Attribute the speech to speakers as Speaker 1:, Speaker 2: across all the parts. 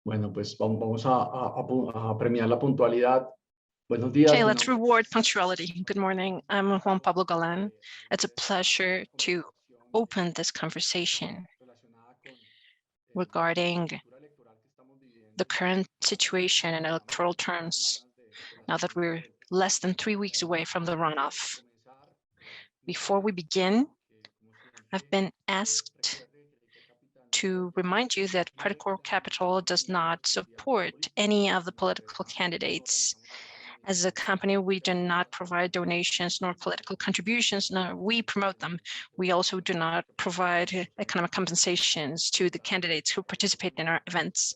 Speaker 1: Bueno, pues vamos a premiar la puntualidad. Buenos días.
Speaker 2: Okay, let's reward punctuality. Good morning. I'm Juan Pablo Galan. It's a pleasure to open this conversation regarding the current situation in electoral terms, now that we're less than 3 weeks away from the runoff. Before we begin, I've been asked to remind you that Credicorp Capital does not support any of the political candidates. As a company, we do not provide donations nor political contributions, nor we promote them. We also do not provide economic compensations to the candidates who participate in our events.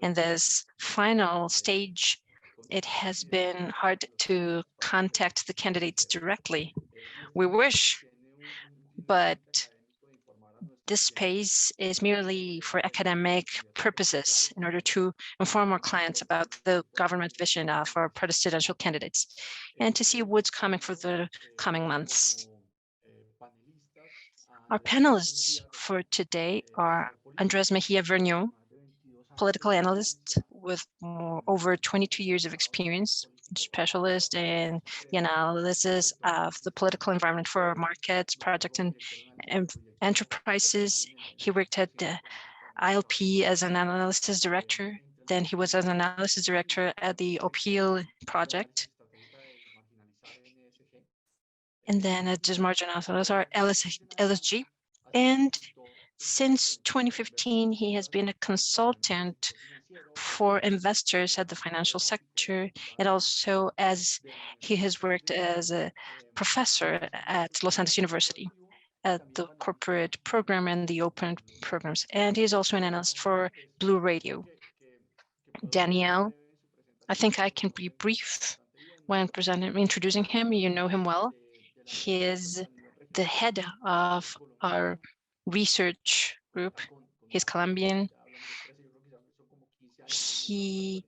Speaker 2: In this final stage, it has been hard to contact the candidates directly. We wish, but this space is merely for academic purposes in order to inform our clients about the government vision of our presidential candidates and to see what's coming for the coming months. Our panelists for today are Andrés Mejía, political analyst with over 22 years of experience, specialist in the analysis of the political environment for markets, projects, and enterprises. He worked at the ILP as an analysis director. Then he was an analysis director at the OPIL project. And then at Desmarginados, LSG. And since 2015, he has been a consultant for investors at the financial sector, and also as he has worked as a professor at Los Andes University at the corporate program and the open programs. And he's also an analyst for Blue Radio. Daniel, I think I can be brief when introducing him. You know him well. He is the head of our research group. He's Colombian. He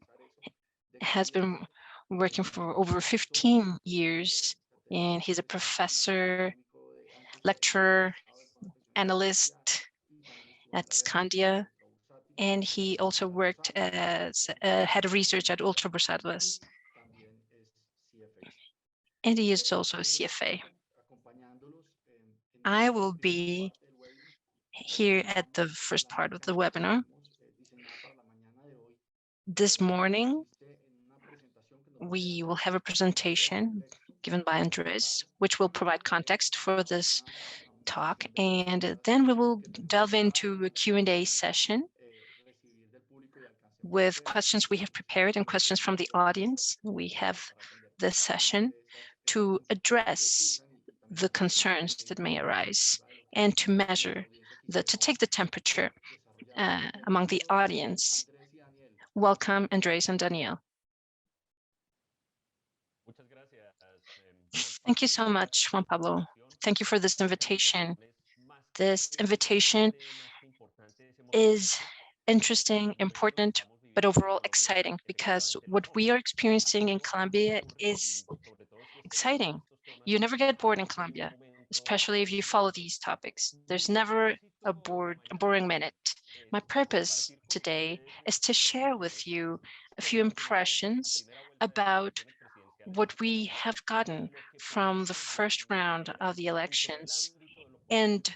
Speaker 2: has been working for over 15 years, and he's a professor, lecturer, analyst at Scandia, and he also worked as a head of research at Ultrabursados. And he is also a CFA. I will be here at the first part of the webinar. This morning, we will have a presentation given by Andres, which will provide context for this talk, and then we will delve into a Q&A session with questions we have prepared and questions from the audience. We have this session to address the concerns that may arise and to measure, to take the temperature among the audience. Welcome, Andres and Daniel. Thank you so much, Juan Pablo. Thank you for this invitation. This invitation is interesting, important, but overall exciting, because what we are experiencing in Colombia is exciting. You never get bored in Colombia, especially if you follow these topics. There's never a boring minute. My purpose today is to share with you a few impressions about what we have gotten from the first round of the elections and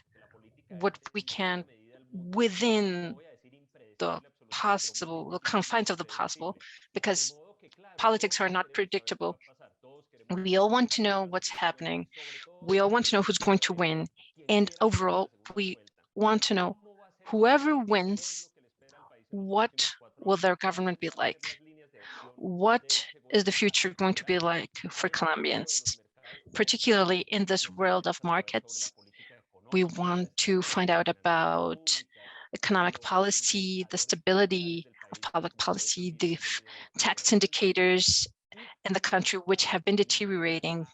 Speaker 2: what we can, within the possible, the confines of the possible, because politics are not predictable. We all want to know what's happening. We all want to know who's going to win. And overall, we want to know whoever wins, what will their government be like? What is the future going to be like for Colombians, particularly in this world of markets? We want to find out about economic policy, the stability of public policy, the tax indicators in the country which have been deteriorating.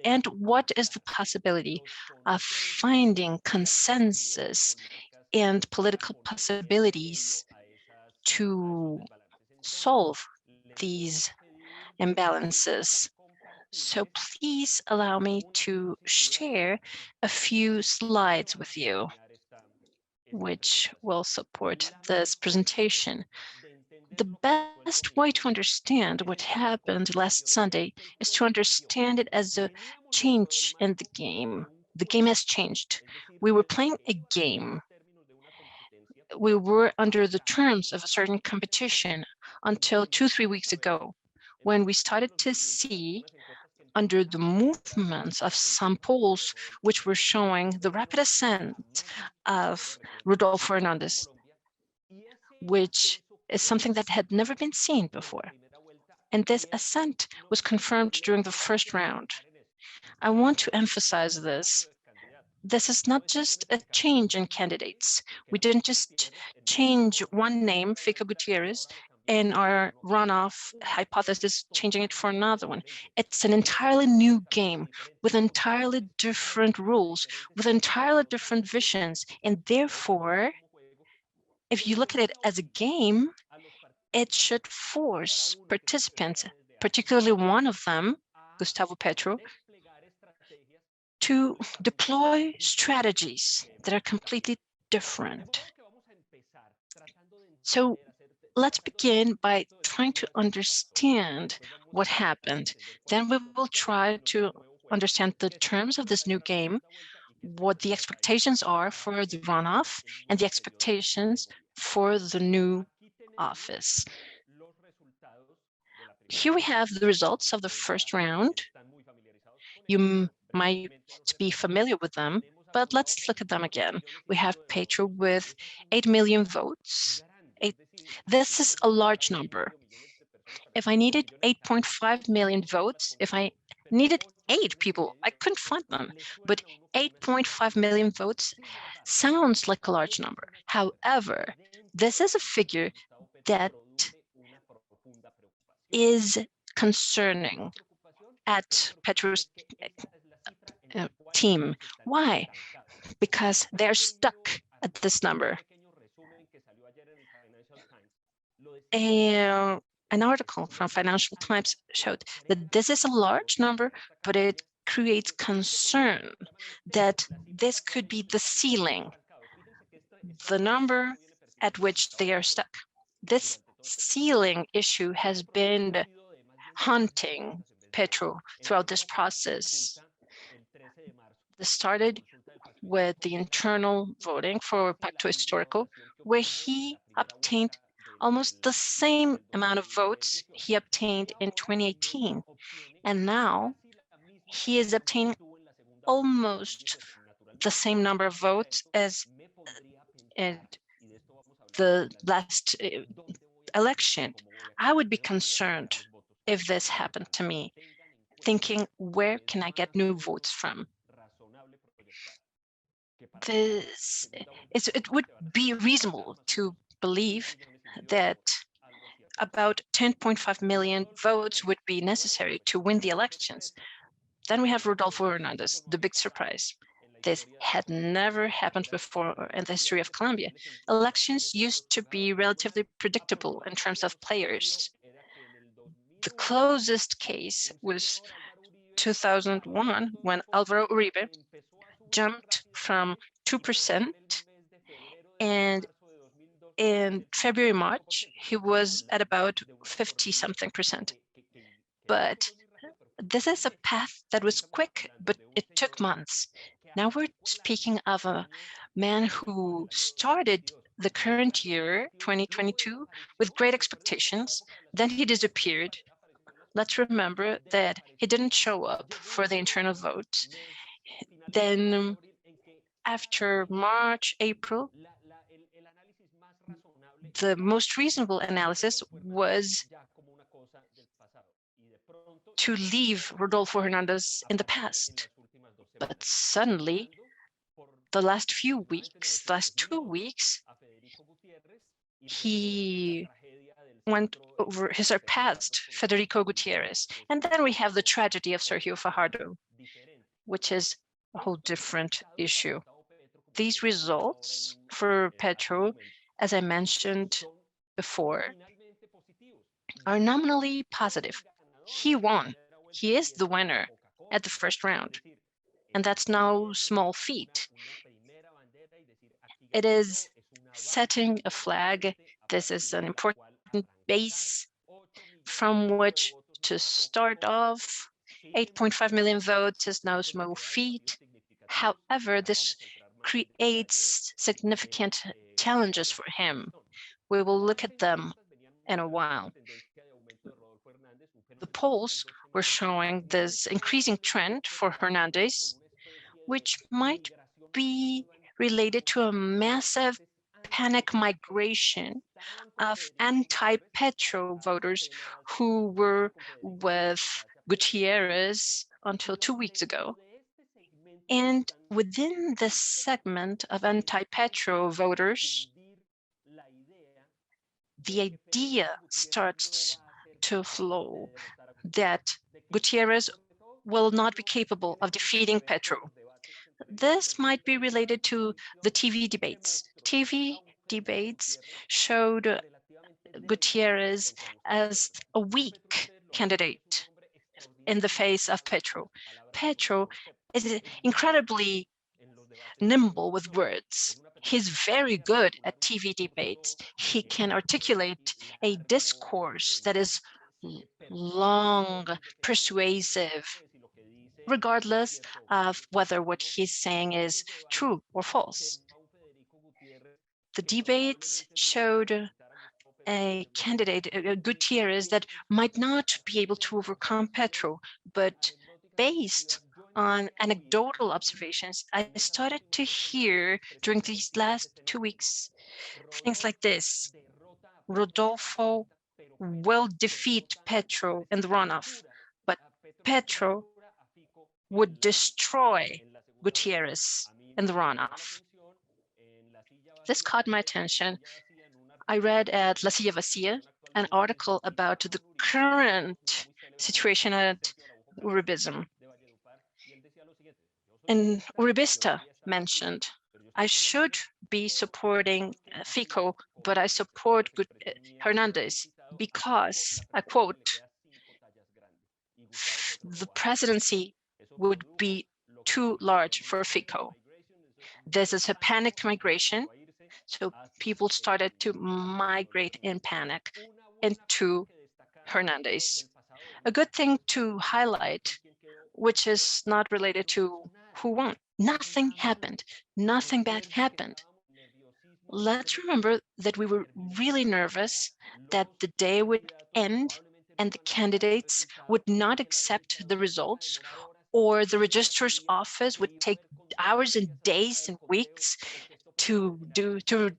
Speaker 2: And what is the possibility of finding consensus and political possibilities to solve these imbalances? So please allow me to share a few slides with you, which will support this presentation. The best way to understand what happened last Sunday is to understand it as a change in the game. The game has changed. We were playing a game. We were under the terms of a certain competition until 2-3 weeks ago, when we started to see, under the movements of some polls, which were showing the rapid ascent of Rodolfo Hernandez, which is something that had never been seen before. And this ascent was confirmed during the first round. I want to emphasize this. This is not just a change in candidates. We didn't just change one name, Fico Gutierrez, in our runoff hypothesis, changing it for another one. It's an entirely new game with entirely different rules, with entirely different visions. And therefore, if you look at it as a game, it should force participants, particularly one of them, Gustavo Petro, to deploy strategies that are completely different. So let's begin by trying to understand what happened. Then we will try to understand the terms of this new game, what the expectations are for the runoff, and the expectations for the new office. Here we have the results of the first round. You might be familiar with them, but let's look at them again. We have Petro with 8 million votes. This is a large number. If I needed 8.5 million votes, if I needed 8 people, I couldn't find them, but 8.5 million votes sounds like a large number. However, this is a figure that is concerning at Petro's team. Why? Because they're stuck at this number. An article from Financial Times showed that this is a large number, but it creates concern that this could be the ceiling, the number at which they are stuck. This ceiling issue has been haunting Petro throughout this process. This started with the internal voting for Pacto Histórico, where he obtained almost the same amount of votes he obtained in 2018. And now he is obtaining almost the same number of votes as in the last election. I would be concerned if this happened to me, thinking, where can I get new votes from? It would be reasonable to believe that about 10.5 million votes would be necessary to win the elections. Then we have Rodolfo Hernandez, the big surprise. This had never happened before in the history of Colombia. Elections used to be relatively predictable in terms of players. The closest case was 2001, when Álvaro Uribe jumped from 2%, and in February, March, he was at about 50-something%. But this is a path that was quick, but it took months. Now we're speaking of a man who started the current year, 2022, with great expectations. Then he disappeared. Let's remember that he didn't show up for the internal vote. Then after March, April, the most reasonable analysis was to leave Rodolfo Hernandez in the past. But suddenly, the last 2 weeks, he surpassed Federico Gutierrez. And then we have the tragedy of Sergio Fajardo, which is a whole different issue. These results for Petro, as I mentioned before, are nominally positive. He won. He is the winner at the first round. And that's no small feat. It is setting a flag. This is an important important base from which to start off. 8.5 million votes is no small feat. However, this creates significant challenges for him. We will look at them in a while. The polls were showing this increasing trend for Hernandez, which might be related to a massive panic migration of anti-Petro voters who were with Gutierrez until 2 weeks ago. And within this segment of anti-Petro voters, the idea starts to flow that Gutierrez will not be capable of defeating Petro. This might be related to the TV debates. TV debates showed Gutierrez as a weak candidate in the face of Petro. Petro is incredibly nimble with words. He's very good at TV debates. He can articulate a discourse that is long, persuasive, regardless of whether what he's saying is true or false. The debates showed a candidate, Gutierrez, that might not be able to overcome Petro, but based on anecdotal observations, I started to hear during these last 2 weeks things like this. Rodolfo will defeat Petro in the runoff, but Petro would destroy Gutierrez in the runoff. This caught my attention. I read at La Silla Vacía an article about the current situation at Uribism. And Uribista mentioned, I should be supporting Fico, but I support Hernandez because, I quote, the presidency would be too large for Fico. This is a panic migration. So people started to migrate in panic into Hernandez. A good thing to highlight, which is not related to who won. Nothing happened. Nothing bad happened. Let's remember that we were really nervous that the day would end and the candidates would not accept the results, or the registrar's office would take hours and days and weeks to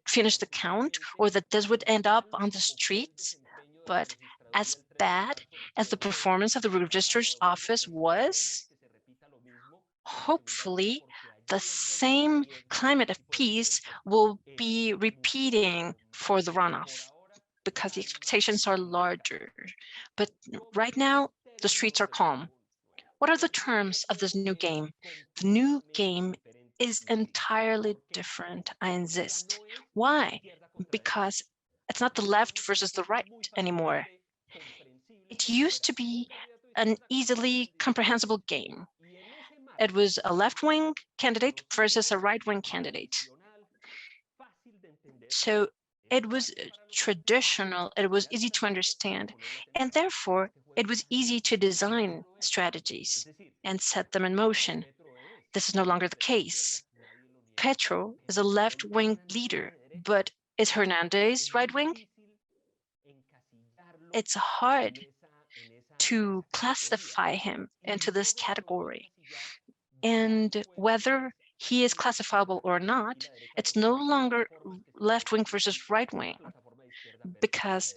Speaker 2: finish the count, or that this would end up on the streets. But as bad as the performance of the registrar's office was, hopefully the same climate of peace will be repeating for the runoff, because the expectations are larger. But right now, the streets are calm. What are the terms of this new game? The new game is entirely different, I insist. Why? Because it's not the left versus the right anymore. It used to be an easily comprehensible game. It was a left-wing candidate versus a right-wing candidate. So it was traditional, it was easy to understand, and therefore it was easy to design strategies and set them in motion. This is no longer the case. Petro is a left-wing leader, but is Hernandez right-wing? It's hard to classify him into this category. And whether he is classifiable or not, it's no longer left-wing versus right-wing, because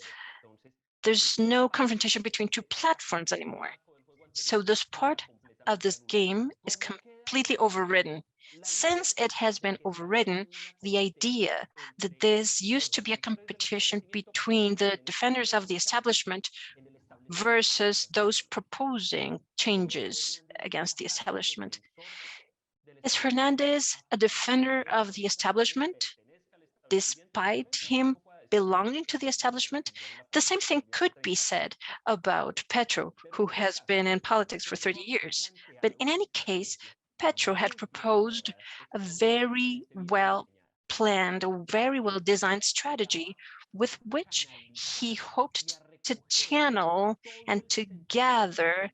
Speaker 2: there's no confrontation between two platforms anymore. So this part of this game is completely overridden. Since it has been overridden, the idea that this used to be a competition between the defenders of the establishment versus those proposing changes against the establishment. Is Hernandez a defender of the establishment, despite him belonging to the establishment? The same thing could be said about Petro, who has been in politics for 30 years. But in any case, Petro had proposed a very well planned, a very well designed strategy with which he hoped to channel and to gather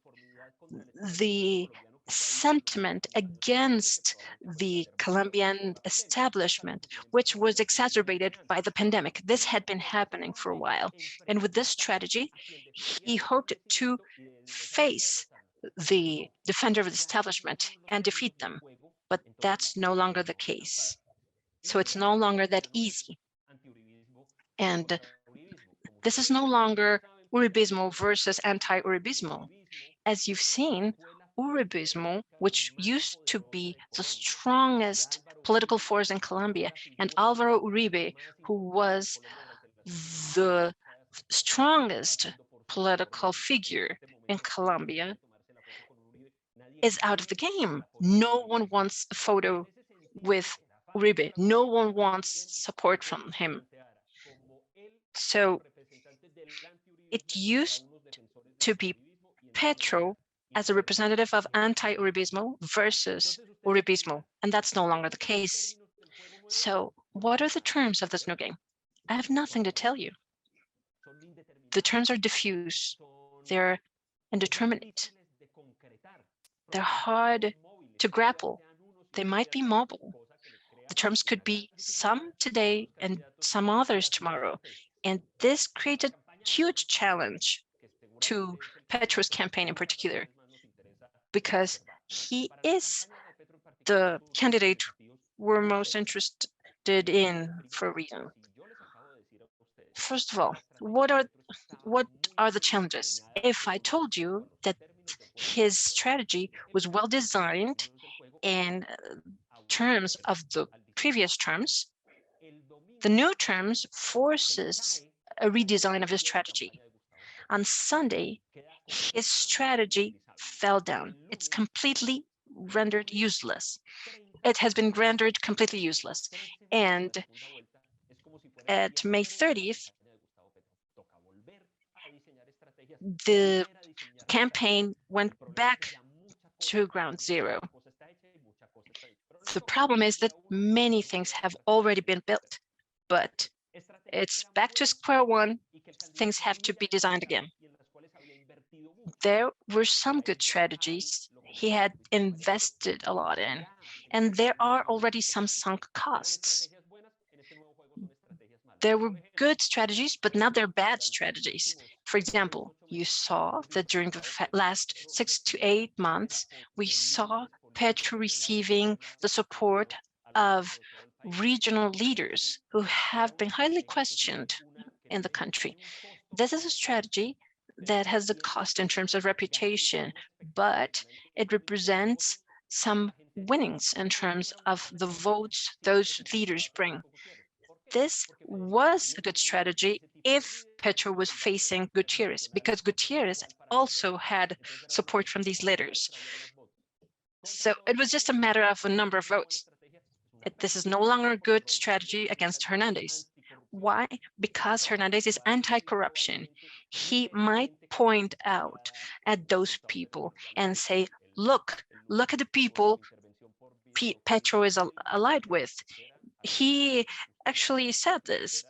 Speaker 2: the sentiment against the Colombian establishment, which was exacerbated by the pandemic. This had been happening for a while. And with this strategy, he hoped to face the defender of the establishment and defeat them. But that's no longer the case. So it's no longer that easy. And this is no longer Uribismo versus anti-Uribismo. As you've seen, Uribismo, which used to be the strongest political force in Colombia, and Alvaro Uribe, who was the strongest political figure in Colombia, is out of the game. No one wants a photo with Uribe. No one wants support from him. So it used to be Petro as a representative of anti-Uribismo versus Uribismo, and that's no longer the case. So what are the terms of this new game? I have nothing to tell you. The terms are diffuse, they're indeterminate, they're hard to grapple, they might be mobile. The terms could be some today and some others tomorrow, and this creates a huge challenge to Petro's campaign in particular, because he is the candidate we're most interested in for a reason. First of all, what are the challenges? If I told you that his strategy was well designed in terms of the previous terms, the new terms forces a redesign of his strategy. On Sunday, his strategy fell down. It's completely rendered useless. It has been rendered completely useless. And at May 30th, the campaign went back to ground zero. The problem is that many things have already been built, but it's back to square one. Things have to be designed again. There were some good strategies he had invested a lot in, and there are already some sunk costs. There were good strategies, but now they're bad strategies. For example, you saw that during the last 6 to 8 months, we saw Petro receiving the support of regional leaders who have been highly questioned in the country. This is a strategy that has a cost in terms of reputation, but it represents some winnings in terms of the votes those leaders bring. This was a good strategy if Petro was facing Gutierrez, because Gutierrez also had support from these leaders. So it was just a matter of a number of votes. This is no longer a good strategy against Hernandez. Why? Because Hernandez is anti-corruption. He might point out at those people and say, look at the people Petro is allied with. He actually said this.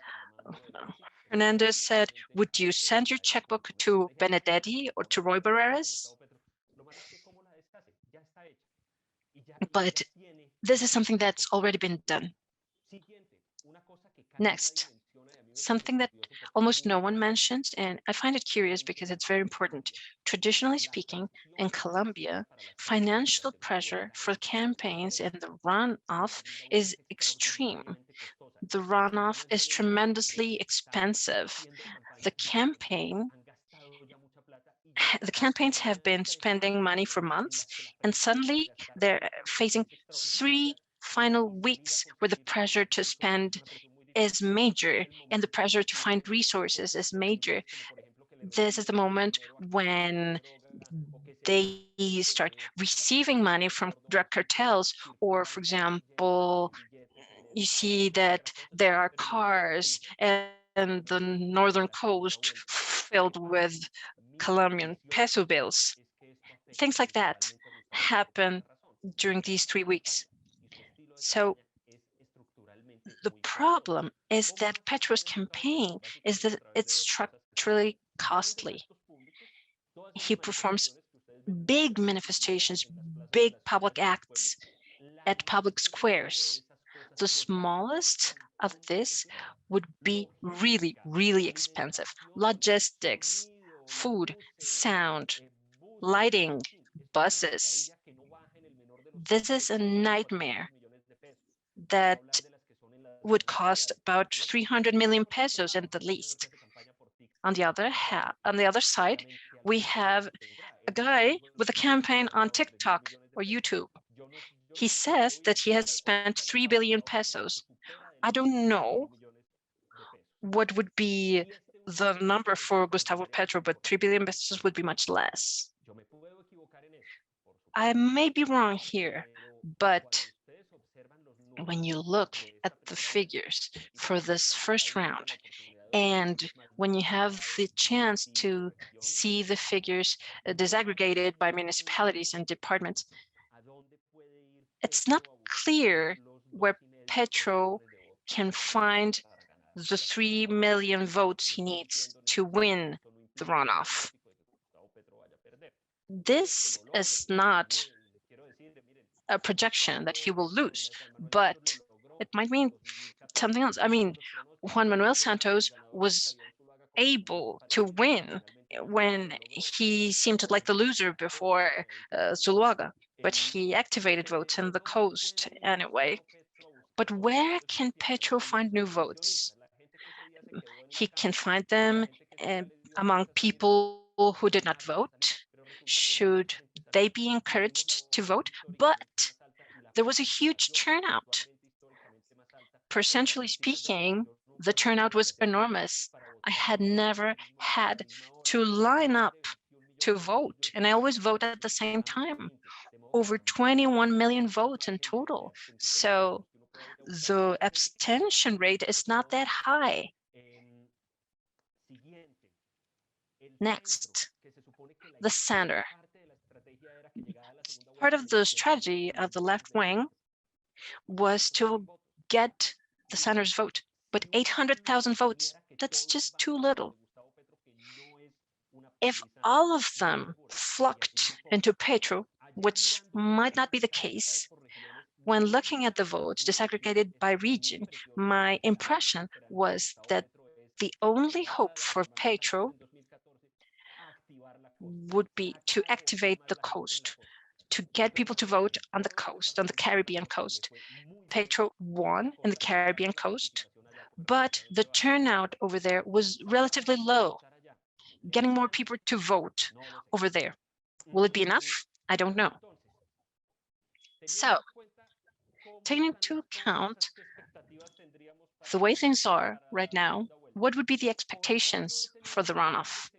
Speaker 2: Hernandez said, would you send your checkbook to Benedetti or to Roy Barreras? But this is something that's already been done. Next, something that almost no one mentions, and I find it curious because it's very important. Traditionally speaking, in Colombia, financial pressure for campaigns in the runoff is extreme. The runoff is tremendously expensive. The campaigns have been spending money for months, and suddenly they're facing 3 final weeks where the pressure to spend is major and the pressure to find resources is major. This is the moment when they start receiving money from drug cartels, or for example, you see that there are cars and the northern coast filled with Colombian peso bills. Things like that happen during these 3 weeks. So The problem is that Petro's campaign is that it's structurally costly. He performs big manifestations, big public acts at public squares. The smallest of this would be really, really expensive. Logistics, food, sound, lighting, buses. This is a nightmare that would cost about 300 million pesos at the least. On the other side, we have a guy with a campaign on TikTok or YouTube. He says that he has spent 3 billion pesos. I don't know what would be the number for Gustavo Petro, but 3 billion pesos would be much less. I may be wrong here, but when you look at the figures for this first round, and when you have the chance to see the figures disaggregated by municipalities and departments, it's not clear where Petro can find the 3 million votes he needs to win the runoff. This is not a projection that he will lose, but it might mean something else. I mean, Juan Manuel Santos was able to win when he seemed like the loser before Zuluaga, but he activated votes in the coast anyway. But where can Petro find new votes? He can find them among people who did not vote. Should they be encouraged to vote? But there was a huge turnout. Percentually speaking, the turnout was enormous. I had never had to line up to vote, and I always vote at the same time. Over 21 million votes in total. So the abstention rate is not that high. Next, the center. Part of the strategy of the left wing was to get the center's vote, but 800,000 votes, that's just too little. If all of them flocked into Petro, which might not be the case, when looking at the votes disaggregated by region, my impression was that the only hope for Petro would be to activate the coast, to get people to vote on the coast, on the Caribbean coast. Petro won in the Caribbean coast, but the turnout over there was relatively low, getting more people to vote over there. Will it be enough? I don't know. So, taking into account the way things are right now, what would be the expectations for the runoff?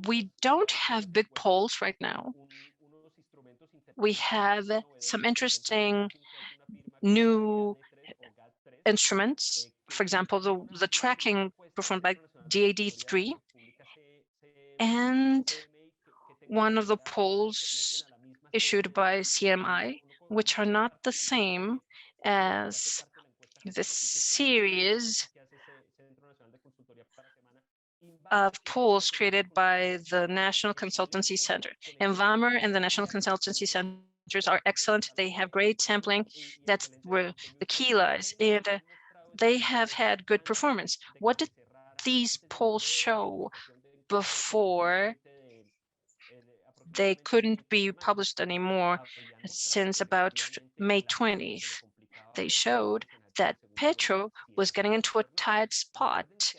Speaker 2: We don't have big polls right now. We have some interesting new instruments. For example, the tracking performed by DAD3 and one of the polls issued by CMI, which are not the same as the series of polls created by the National Consultancy Center. Envamer and the National Consultancy Centers are excellent. They have great sampling. That's where the key lies. And they have had good performance. What did these polls show before they couldn't be published anymore since about May 20th? They showed that Petro was getting into a tight spot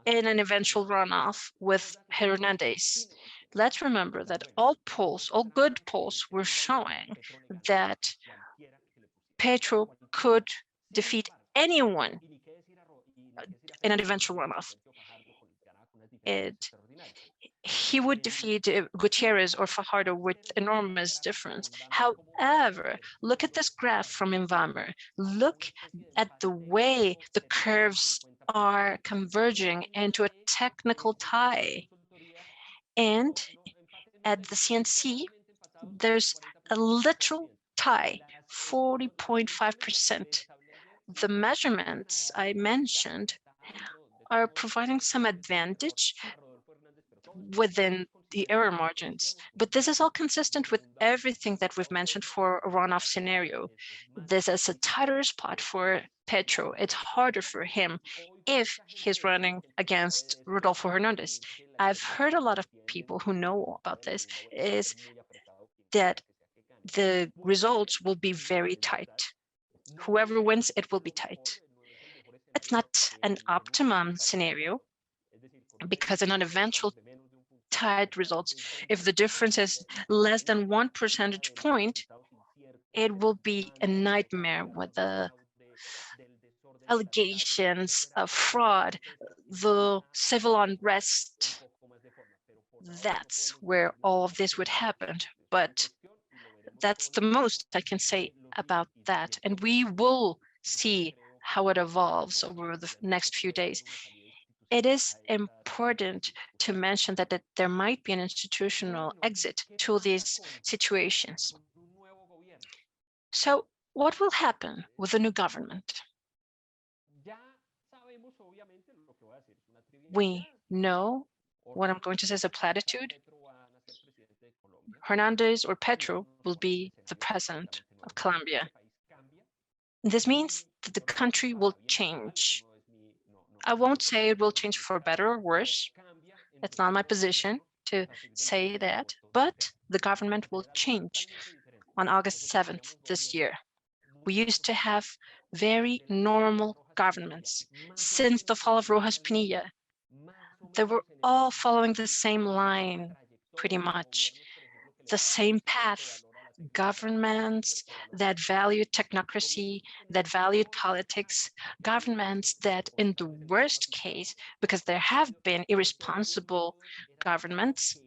Speaker 2: in an eventual runoff with Hernandez. Let's remember that all polls, all good polls, were showing that Petro could defeat anyone in an eventual runoff. He would defeat Gutierrez or Fajardo with enormous difference. However, look at this graph from Envamer. Look at the way the curves are converging into a technical tie. And at the CNC, there's a literal tie, 40.5%. the measurements I mentioned are providing some advantage within the error margins. But this is all consistent with everything that we've mentioned for a runoff scenario. This is a tighter spot for Petro. It's harder for him if he's running against Rodolfo Hernandez. I've heard a lot of people who know about this is that the results will be very tight. Whoever wins, it will be tight. It's not an optimum scenario because in an eventual tight results, if the difference is less than 1 percentage point, it will be a nightmare with the allegations of fraud, the civil unrest. That's where all of this would happen. But that's the most I can say about that. And we will see how it evolves over the next few days. It is important to mention that there might be an institutional exit to these situations. So what will happen with the new government? We know what I'm going to say is a platitude. Hernandez or Petro will be the president of Colombia. This means that the country will change. I won't say it will change for better or worse. It's not my position to say that, but the government will change on August 7th this year. We used to have very normal governments since the fall of Rojas Pinilla. They were all following the same line, pretty much, the same path. Governments that valued technocracy, that valued politics, governments that in the worst case, because there have been irresponsible governments,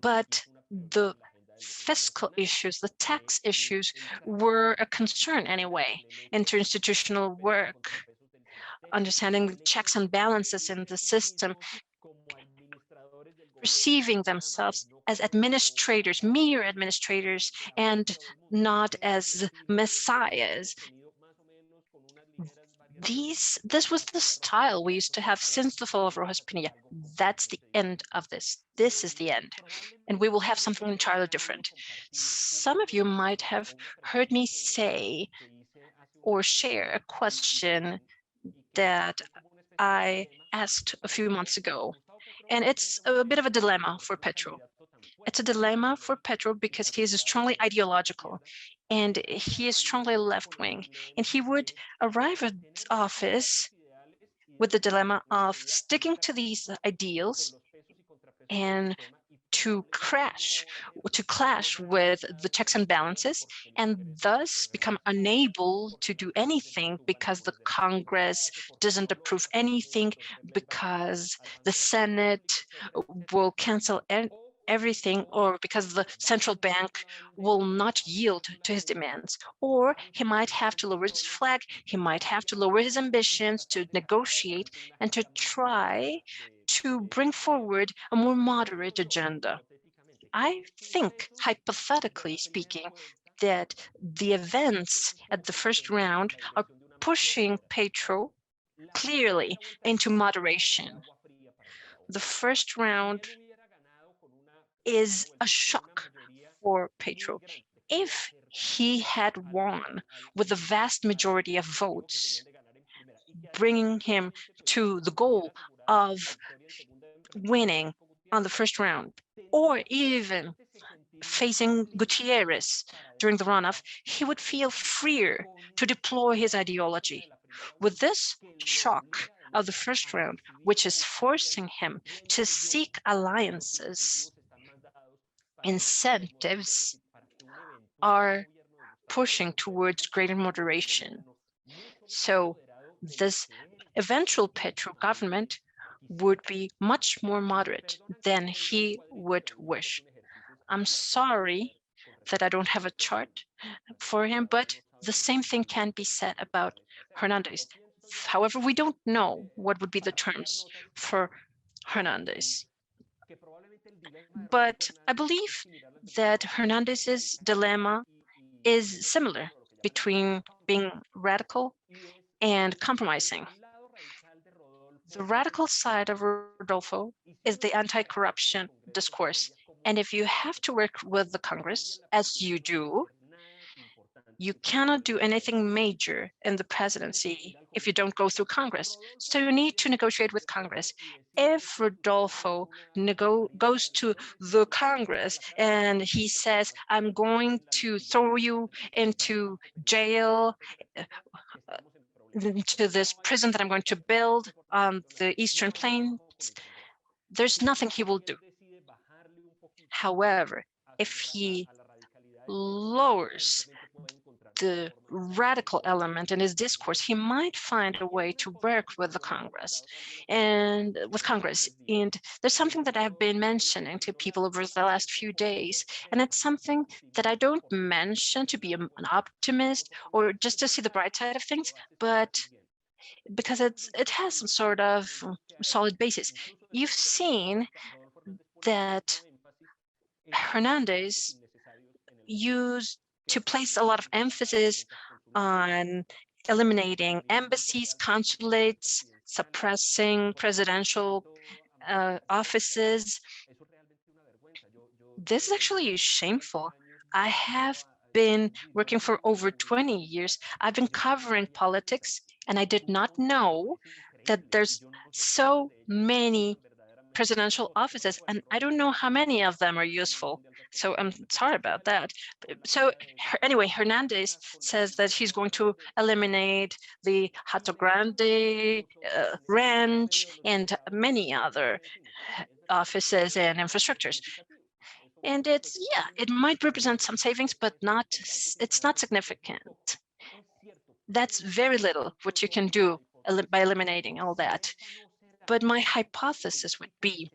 Speaker 2: but the fiscal issues, the tax issues were a concern anyway, interinstitutional work, understanding the checks and balances in the system, perceiving themselves as administrators, mere administrators, and not as messiahs. This was the style we used to have since the fall of Rojas Pinilla. That's the end of this. This is the end. And we will have something entirely different. Some of you might have heard me say or share a question that I asked a few months ago. And it's a bit of a dilemma for Petro. It's a dilemma for Petro because he is strongly ideological and he is strongly left-wing. And he would arrive at office with the dilemma of sticking to these ideals and to clash with the checks and balances, and thus become unable to do anything because the Congress doesn't approve anything, because the Senate will cancel everything, or because the central bank will not yield to his demands. Or he might have to lower his flag, he might have to lower his ambitions to negotiate and to try to bring forward a more moderate agenda. I think, hypothetically speaking, that the events at the first round are pushing Petro clearly into moderation. The first round is a shock for Petro. If he had won with a vast majority of votes, bringing him to the goal of winning on the first round, or even facing Gutierrez during the runoff, he would feel freer to deploy his ideology. With this shock of the first round, which is forcing him to seek alliances, incentives are pushing towards greater moderation. So this eventual Petro government would be much more moderate than he would wish. I'm sorry that I don't have a chart for him, but the same thing can be said about Hernandez. However, we don't know what would be the terms for Hernandez. But I believe that Hernandez's dilemma is similar. between being radical and compromising. The radical side of Rodolfo is the anti-corruption discourse. And if you have to work with the Congress, as you do, you cannot do anything major in the presidency if you don't go through Congress. So you need to negotiate with Congress. If Rodolfo goes to the Congress and he says, I'm going to throw you into jail, into this prison that I'm going to build on the Eastern Plains, there's nothing he will do. However, if he lowers the radical element in his discourse, he might find a way to work with the Congress and with Congress. And there's something that I've been mentioning to people over the last few days, and it's something that I don't mention to be an optimist or just to see the bright side of things, but because it has some sort of solid basis. You've seen that Hernandez used to place a lot of emphasis on eliminating embassies, consulates, suppressing presidential offices. This is actually shameful. I have been working for over 20 years. I've been covering politics, and I did not know that there's so many presidential offices, and I don't know how many of them are useful. So I'm sorry about that. So anyway, Hernandez says that he's going to eliminate the Hato Grande Ranch and many other offices and infrastructures. And it might represent some savings, but it's not significant. That's very little what you can do by eliminating all that. But my hypothesis would be,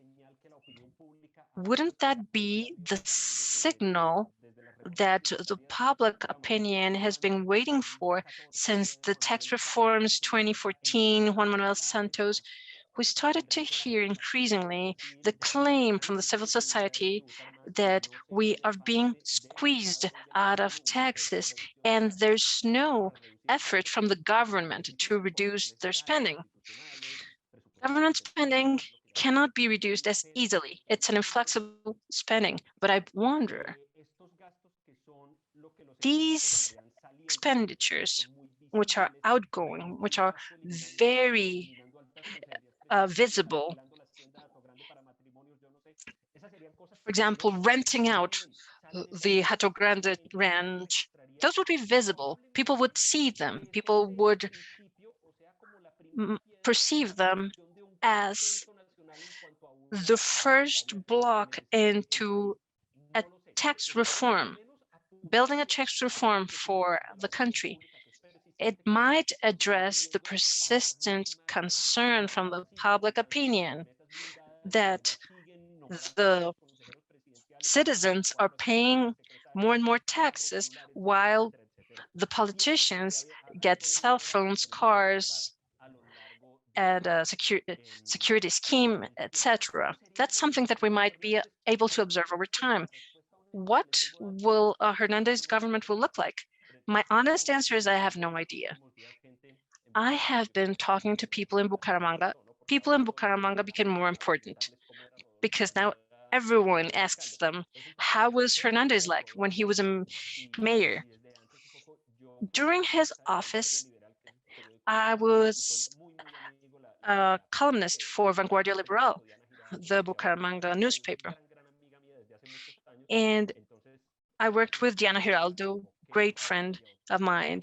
Speaker 2: wouldn't that be the signal that the public opinion has been waiting for since the tax reforms 2014, Juan Manuel Santos? We started to hear increasingly the claim from the civil society that we are being squeezed out of taxes and there's no effort from the government to reduce their spending. Government spending cannot be reduced as easily. It's an inflexible spending, but I wonder, these expenditures, which are outgoing, which are very visible, for example, renting out the Hato Grande Ranch, those would be visible. People would see them. People would perceive them as the first block into a tax reform, building a tax reform for the country. It might address the persistent concern from the public opinion that the citizens are paying more and more taxes while the politicians get cell phones, cars, and a security scheme, etc. That's something that we might be able to observe over time. What will Hernandez government will look like? My honest answer is I have no idea. I have been talking to people in Bucaramanga. People in Bucaramanga became more important because now everyone asks them, how was Hernandez like when he was a mayor? During his office, I was a columnist for Vanguardia Liberal, the Bucaramanga newspaper. And I worked with Diana Giraldo, great friend of mine.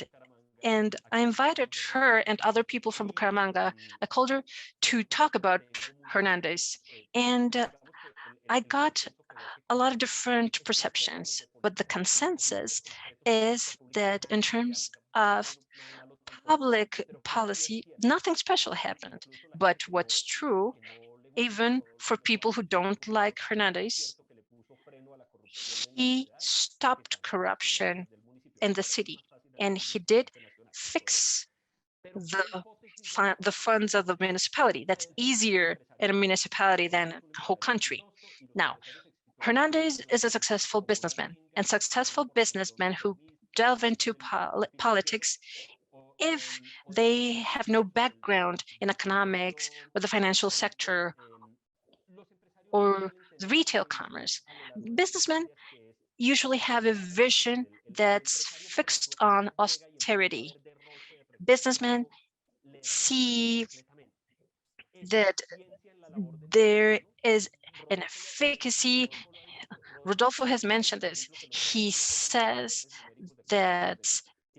Speaker 2: And I invited her and other people from Bucaramanga. I called her to talk about Hernandez. And I got a lot of different perceptions, but the consensus is that in terms of public policy, nothing special happened. But what's true, even for people who don't like Hernandez, he stopped corruption in the city, and he did fix the funds of the municipality. That's easier in a municipality than a whole country. Now, Hernandez is a successful businessman, and successful businessmen who delve into politics if they have no background in economics or the financial sector or the retail commerce. Businessmen usually have a vision that's fixed on austerity. Businessmen see that there is an efficacy. Rodolfo has mentioned this. He says that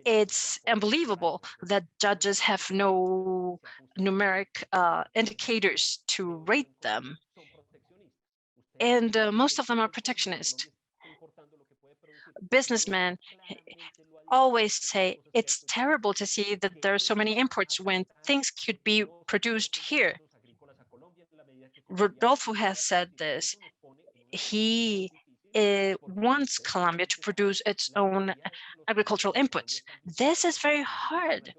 Speaker 2: it's unbelievable that judges have no numeric indicators to rate them. And most of them are protectionist. Businessmen always say it's terrible to see that there are so many imports when things could be produced here. Rodolfo has said this. He wants Colombia to produce its own agricultural inputs. This is very hard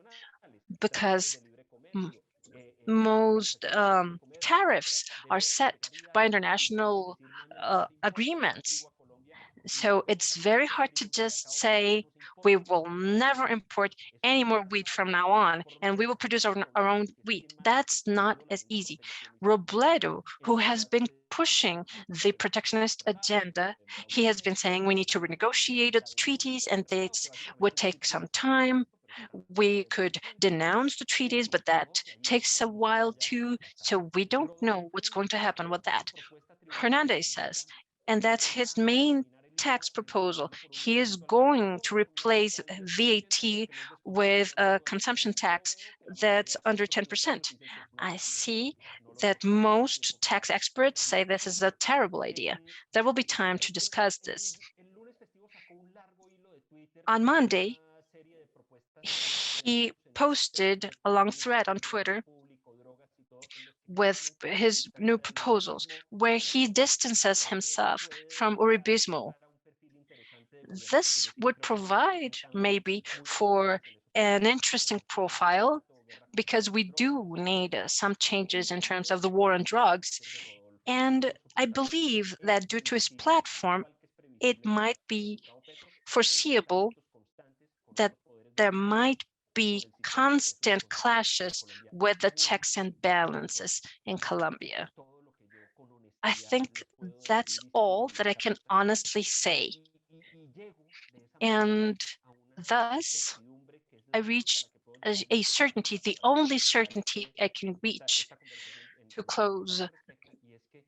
Speaker 2: because most tariffs are set by international agreements. So it's very hard to just say we will never import any more wheat from now on, and we will produce our own wheat. That's not as easy. Robledo, who has been pushing the protectionist agenda, he has been saying we need to renegotiate the treaties and this would take some time. We could denounce the treaties, but that takes a while too. So we don't know what's going to happen with that. Hernandez says, and that's his main tax proposal. He is going to replace VAT with a consumption tax that's under 10%. I see that most tax experts say this is a terrible idea. There will be time to discuss this. On Monday, he posted a long thread on Twitter with his new proposals, where he distances himself from Uribismo. This would provide maybe for an interesting profile because we do need some changes in terms of the war on drugs. And I believe that due to his platform, it might be foreseeable that there might be constant clashes with the checks and balances in Colombia. I think that's all that I can honestly say. And thus, I reached a certainty, the only certainty I can reach to close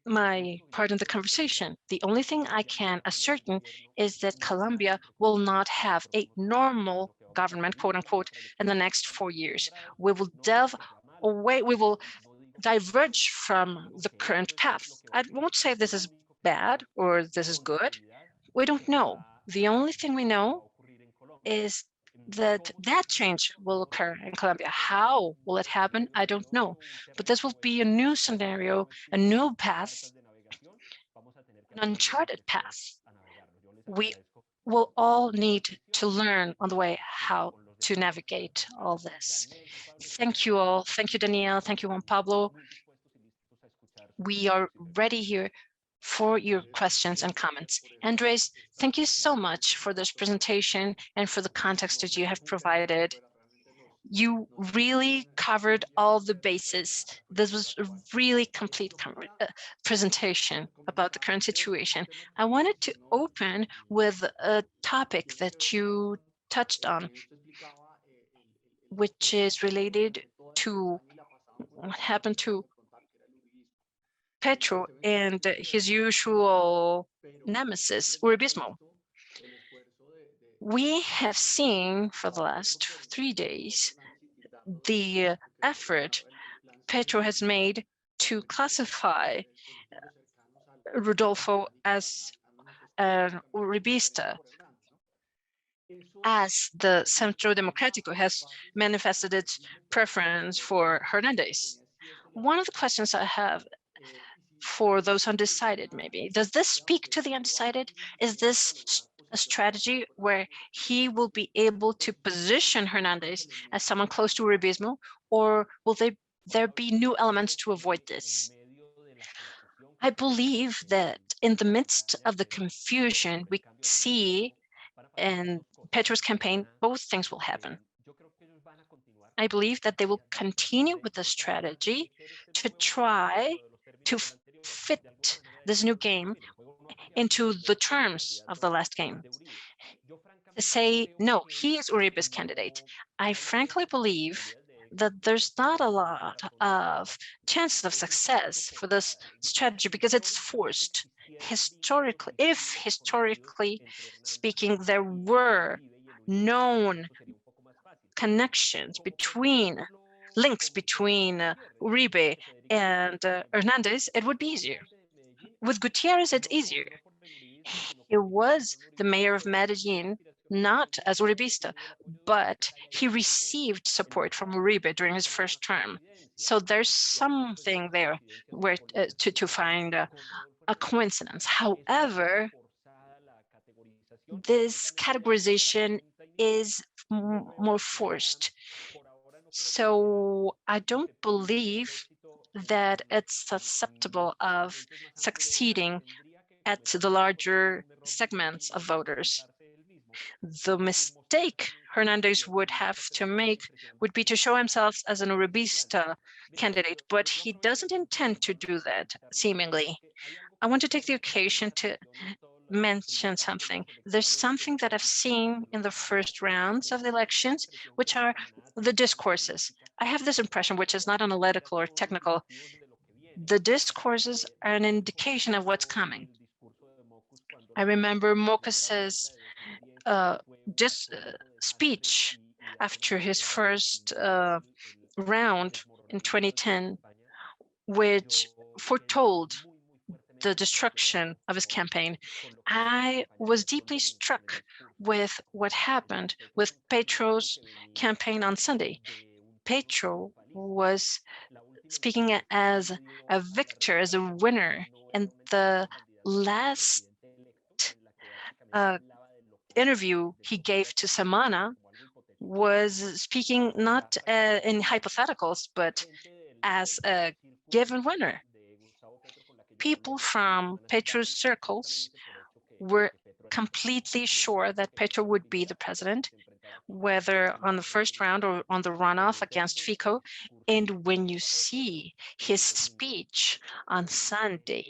Speaker 2: my part in the conversation. The only thing I can ascertain is that Colombia will not have a normal government, quote unquote, in the next 4 years. We will delve away, we will diverge from the current path. I won't say this is bad or this is good. We don't know. The only thing we know is that that change will occur in Colombia. How will it happen? I don't know. But this will be a new scenario, a new path, an uncharted path. We will all need to learn on the way how to navigate all this. Thank you all. Thank you, Danielle. Thank you, Juan Pablo. We are ready here for your questions and comments. Andres, thank you so much for this presentation and for the context that you have provided. You really covered all the bases. This was a really complete presentation about the current situation. I wanted to open with a topic that you touched on, which is related to what happened to Petro and his usual nemesis, Uribismo. We have seen for the last 3 days the effort Petro has made to classify Rodolfo as an Uribista, as the Centro Democrático has manifested its preference for Hernandez. One of the questions I have for those undecided, maybe, does this speak to the undecided? Is this a strategy where he will be able to position Hernandez as someone close to Uribismo, or will there be new elements to avoid this? I believe that in the midst of the confusion, we see and Petro's campaign, both things will happen. I believe that they will continue with the strategy to try to fit this new game into the terms of the last game. To say, no, he is Uribe's candidate. I frankly believe that there's not a lot of chances of success for this strategy because it's forced. Historically, if historically speaking, there were known connections between links between Uribe and Hernandez, it would be easier. With Gutierrez, it's easier. He was the mayor of Medellin, not as Uribista, but he received support from Uribe during his first term. So there's something there where to find a coincidence. However, this categorization is more forced. So I don't believe that it's susceptible of succeeding at the larger segments of voters. The mistake Hernandez would have to make would be to show himself as an Uribista candidate, but he doesn't intend to do that, seemingly. I want to take the occasion to mention something. There's something that I've seen in the first rounds of the elections, which are the discourses. I have this impression, which is not analytical or technical. The discourses are an indication of what's coming. I remember Mocas's speech after his first round in 2010, which foretold the destruction of his campaign. I was deeply struck with what happened with Petro's campaign on Sunday. Petro was speaking as a victor, as a winner, and the last uh, interview he gave to Samana was speaking not in hypotheticals, but as a given winner. People from Petro's circles were completely sure that Petro would be the president, whether on the first round or on the runoff against Fico. And when you see his speech on Sunday,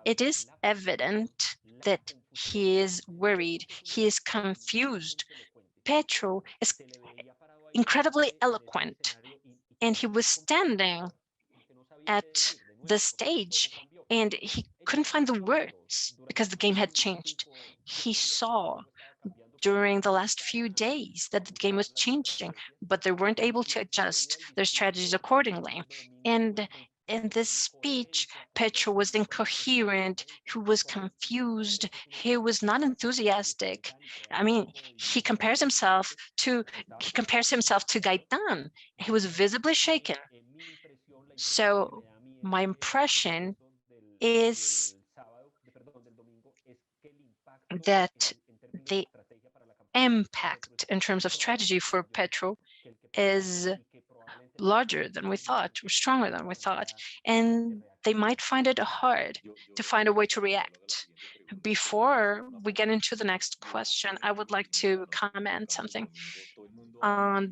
Speaker 2: it is evident that he is worried, he is confused. Petro is incredibly eloquent, and he was standing at the stage and he couldn't find the words because the game had changed. He saw during the last few days that the game was changing, but they weren't able to adjust their strategies accordingly. And in this speech, Petro was incoherent, he was confused, he was not enthusiastic. I mean, he compares himself to Gaitan. He was visibly shaken. So my impression is that the impact in terms of strategy for Petro is larger than we thought, or stronger than we thought, and they might find it hard to find a way to react. Before we get into the next question, I would like to comment something on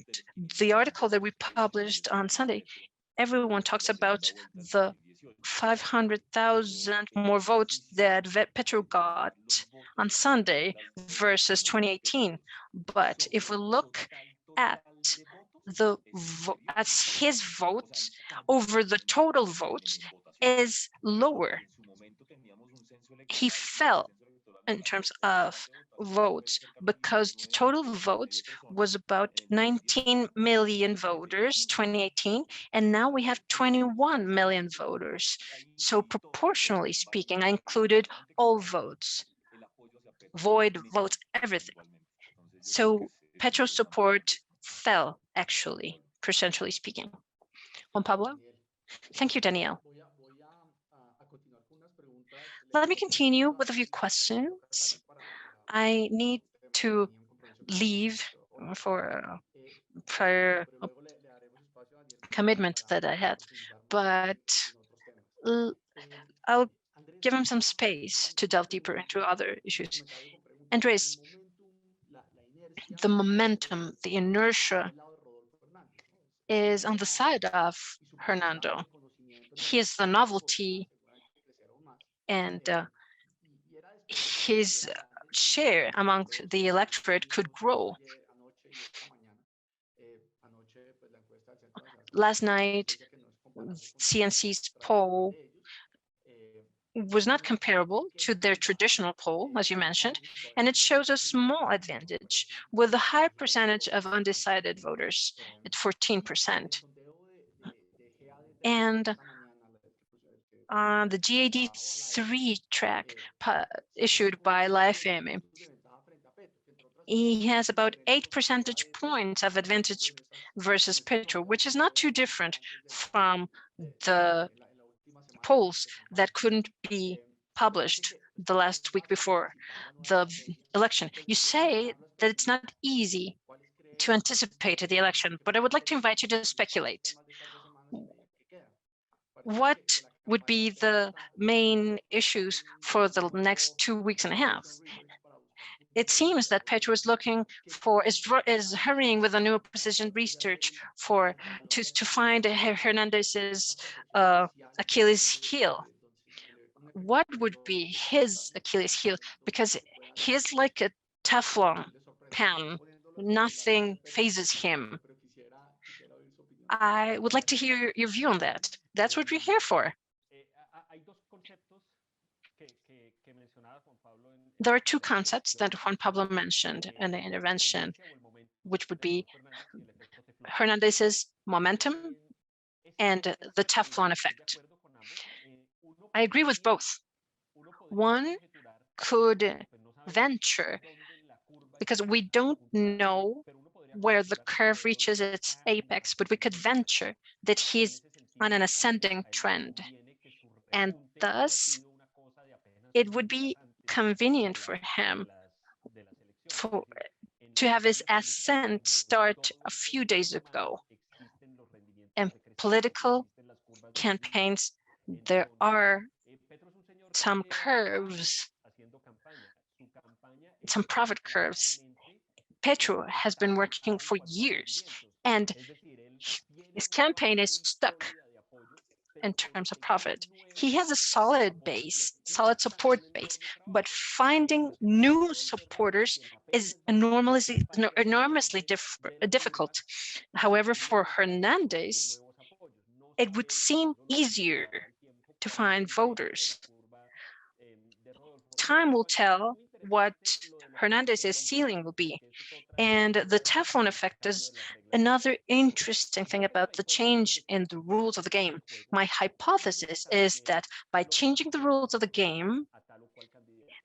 Speaker 2: the article that we published on Sunday. Everyone talks about the 500,000 more votes that Petro got on Sunday versus 2018. But if we look at at his votes over the total votes is lower. He fell in terms of votes because the total votes was about 19 million voters 2018, and now we have 21 million voters. So proportionally speaking, I included all votes, void votes, everything. So Petro's support fell, actually, percentually speaking. Juan Pablo? Thank you, Danielle. Let me continue with a few questions. I need to leave for a prior commitment that I had, but I'll give him some space to delve deeper into other issues. Andrés, the momentum, the inertia is on the side of Hernando. He is the novelty, and his share among the electorate could grow. Last night, CNC's poll was not comparable to their traditional poll, as you mentioned, and it shows a small advantage with a high percentage of undecided voters at 14%. And the GAD3 track issued by LifeM, he has about 8 percentage points of advantage versus Petro, which is not too different from the polls that couldn't be published the last week before the election. You say that it's not easy to anticipate the election, but I would like to invite you to speculate. What would be the main issues for the next 2 weeks and a half? It seems that Petro is looking for, is hurrying with a new precision research to find Hernandez's Achilles heel. What would be his Achilles heel? Because he's like a Teflon pan, nothing phases him. I would like to hear your view on that. That's what we're here for. There are two concepts that Juan Pablo mentioned in the intervention, which would be Hernandez's momentum and the Teflon effect. I agree with both. One could venture, because we don't know where the curve reaches its apex, but we could venture that he's on an ascending trend. And thus, it would be convenient for him to have his ascent start a few days ago. In political campaigns, there are some curves, some profit curves. Petro has been working for years, and his campaign is stuck in terms of profit. He has a solid base, solid support base, but finding new supporters is enormously difficult. However, for Hernandez, it would seem easier to find voters. Time will tell what Hernandez's ceiling will be. And the Teflon effect is another interesting thing about the change in the rules of the game. My hypothesis is that by changing the rules of the game,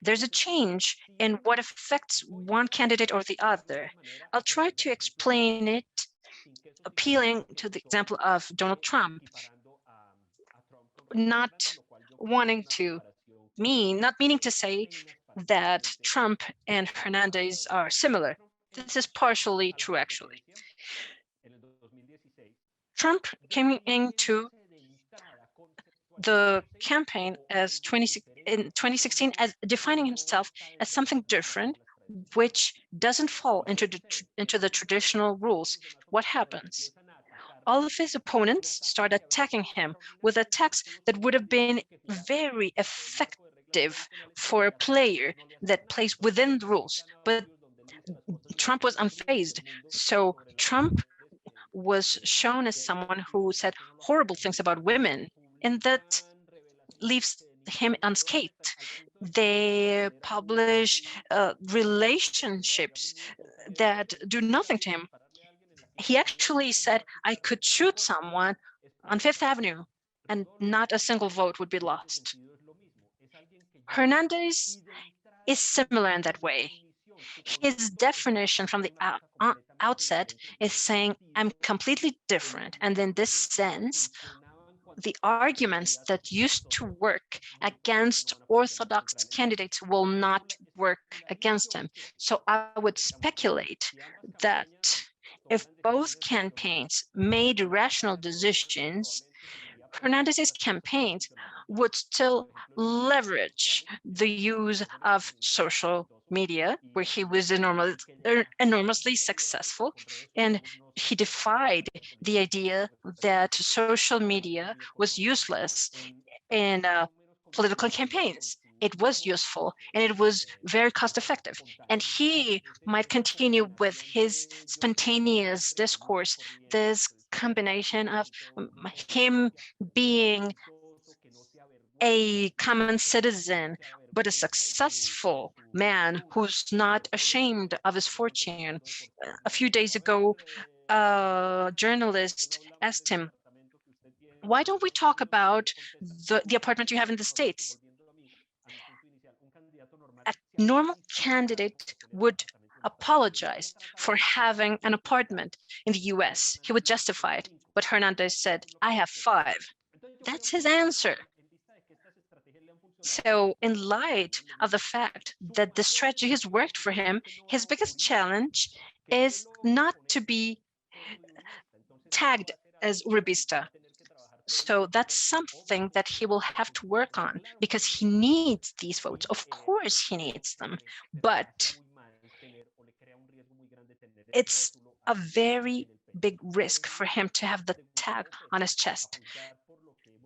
Speaker 2: there's a change in what affects one candidate or the other. I'll try to explain it appealing to the example of Donald Trump, not meaning to say that Trump and Hernandez are similar. This is partially true, actually. Trump came into the campaign in 2016 as defining himself as something different, which doesn't fall into the traditional rules. What happens? All of his opponents start attacking him with attacks that would have been very effective for a player that plays within the rules. But Trump was unfazed. So Trump was shown as someone who said horrible things about women, and that leaves him unscathed. They publish relationships that do nothing to him. He actually said, I could shoot someone on Fifth Avenue and not a single vote would be lost. Hernandez is similar in that way. His definition from the outset is saying, I'm completely different. And in this sense, the arguments that used to work against orthodox candidates will not work against him. So I would speculate that if both campaigns made rational decisions, Hernandez's campaigns would still leverage the use of social media, where he was enormously successful, and he defied the idea that social media was useless in political campaigns. It was useful and it was very cost effective. And he might continue with his spontaneous discourse, this combination of him being a common citizen, but a successful man who's not ashamed of his fortune. A few days ago, a journalist asked him, why don't we talk about the apartment you have in the States? A normal candidate would apologize for having an apartment in the US. He would justify it. But Hernandez said, I have 5. That's his answer. So in light of the fact that the strategy has worked for him, his biggest challenge is not to be tagged as Uribista. So that's something that he will have to work on because he needs these votes. Of course he needs them, but it's a very big risk for him to have the tag on his chest,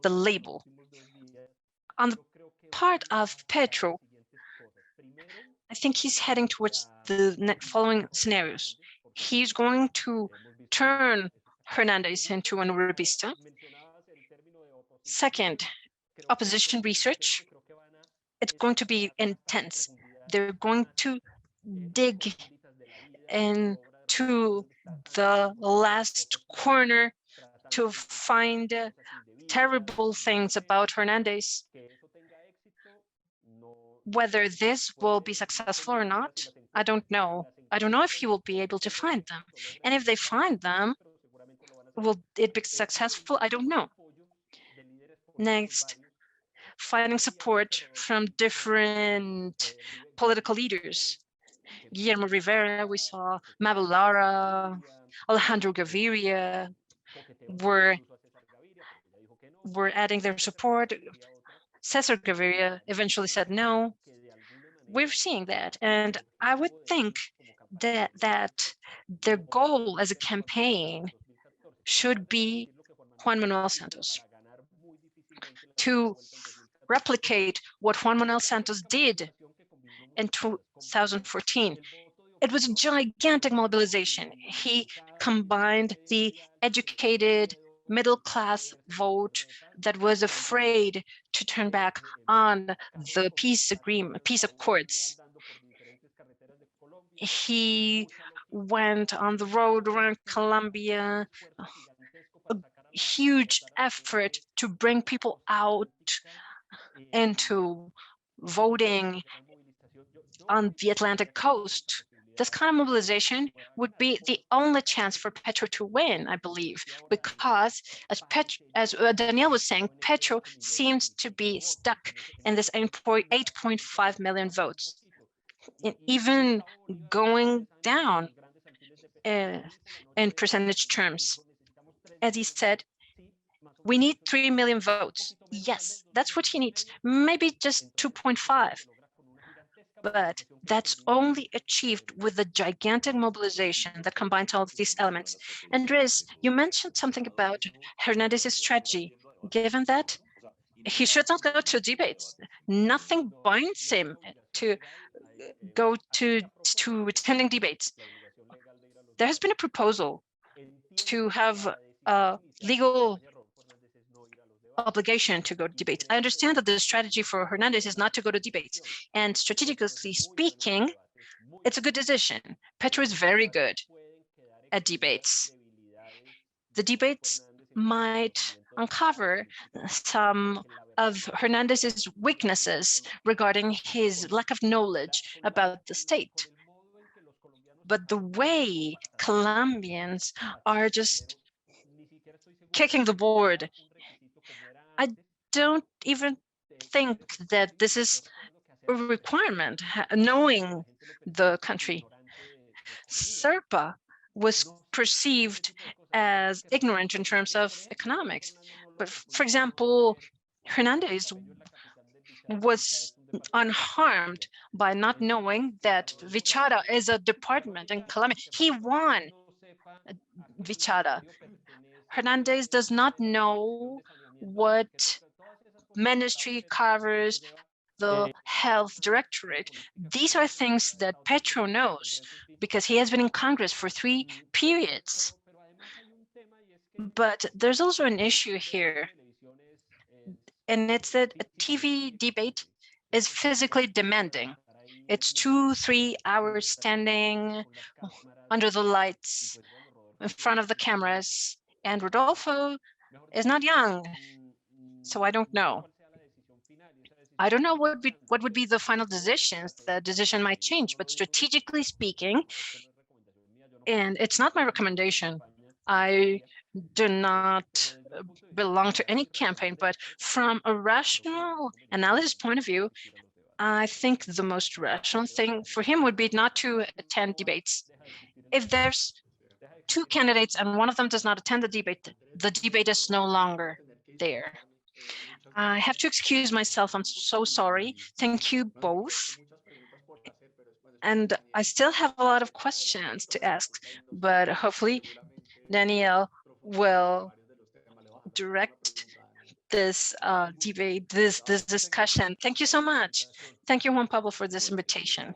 Speaker 2: the label. On the part of Petro, I think he's heading towards the following scenarios. He's going to turn Hernandez into an Uribista. Second, opposition research. It's going to be intense. They're going to dig into the last corner to find terrible things about Hernandez. Whether this will be successful or not, I don't know. I don't know if he will be able to find them. And if they find them, will it be successful? I don't know. Next, finding support from different political leaders. Guillermo Rivera, we saw Mabel Lara, Alejandro Gaviria were adding their support. Cesar Gaviria eventually said no. We're seeing that, and I would think that their goal as a campaign should be Juan Manuel Santos, to replicate what Juan Manuel Santos did in 2014. It was a gigantic mobilization. He combined the educated middle class vote that was afraid to turn back on the peace agreement, peace accords. He went on the road around Colombia, a huge effort to bring people out into voting on the Atlantic coast. This kind of mobilization would be the only chance for Petro to win, I believe, because as Daniel was saying, Petro seems to be stuck in this 8.5 million votes, and even going down in percentage terms. As he said, we need 3 million votes. Yes, that's what he needs. Maybe just 2.5. But that's only achieved with a gigantic mobilization that combines all of these elements. Andrés, you mentioned something about Hernandez's strategy. Given that he should not go to debates, nothing binds him to go to attending debates. There has been a proposal to have a legal obligation to go to debates. I understand that the strategy for Hernandez is not to go to debates. And strategically speaking, it's a good decision. Petro is very good at debates. The debates might uncover some of Hernandez's weaknesses regarding his lack of knowledge about the state. But the way Colombians are just kicking the board, I don't even think that this is a requirement, knowing the country. Serpa was perceived as ignorant in terms of economics. But for example, Hernandez was unharmed by not knowing that Vichada is a department in Colombia. He won Vichada. Hernandez does not know what ministry covers the health directorate. These are things that Petro knows because he has been in Congress for 3 periods. But there's also an issue here, and it's that a TV debate is physically demanding. It's 2-3 hours standing under the lights in front of the cameras, and Rodolfo is not young, so I don't know. I don't know what would be the final decisions. The decision might change, but strategically speaking, and it's not my recommendation, I do not belong to any campaign, but from a rational analysis point of view, I think the most rational thing for him would be not to attend debates. If there's 2 candidates and one of them does not attend the debate is no longer there. I have to excuse myself. I'm so sorry. Thank you both. And I still have a lot of questions to ask, but hopefully Danielle will direct this debate, this discussion. Thank you so much. Thank you, Juan Pablo, for this invitation.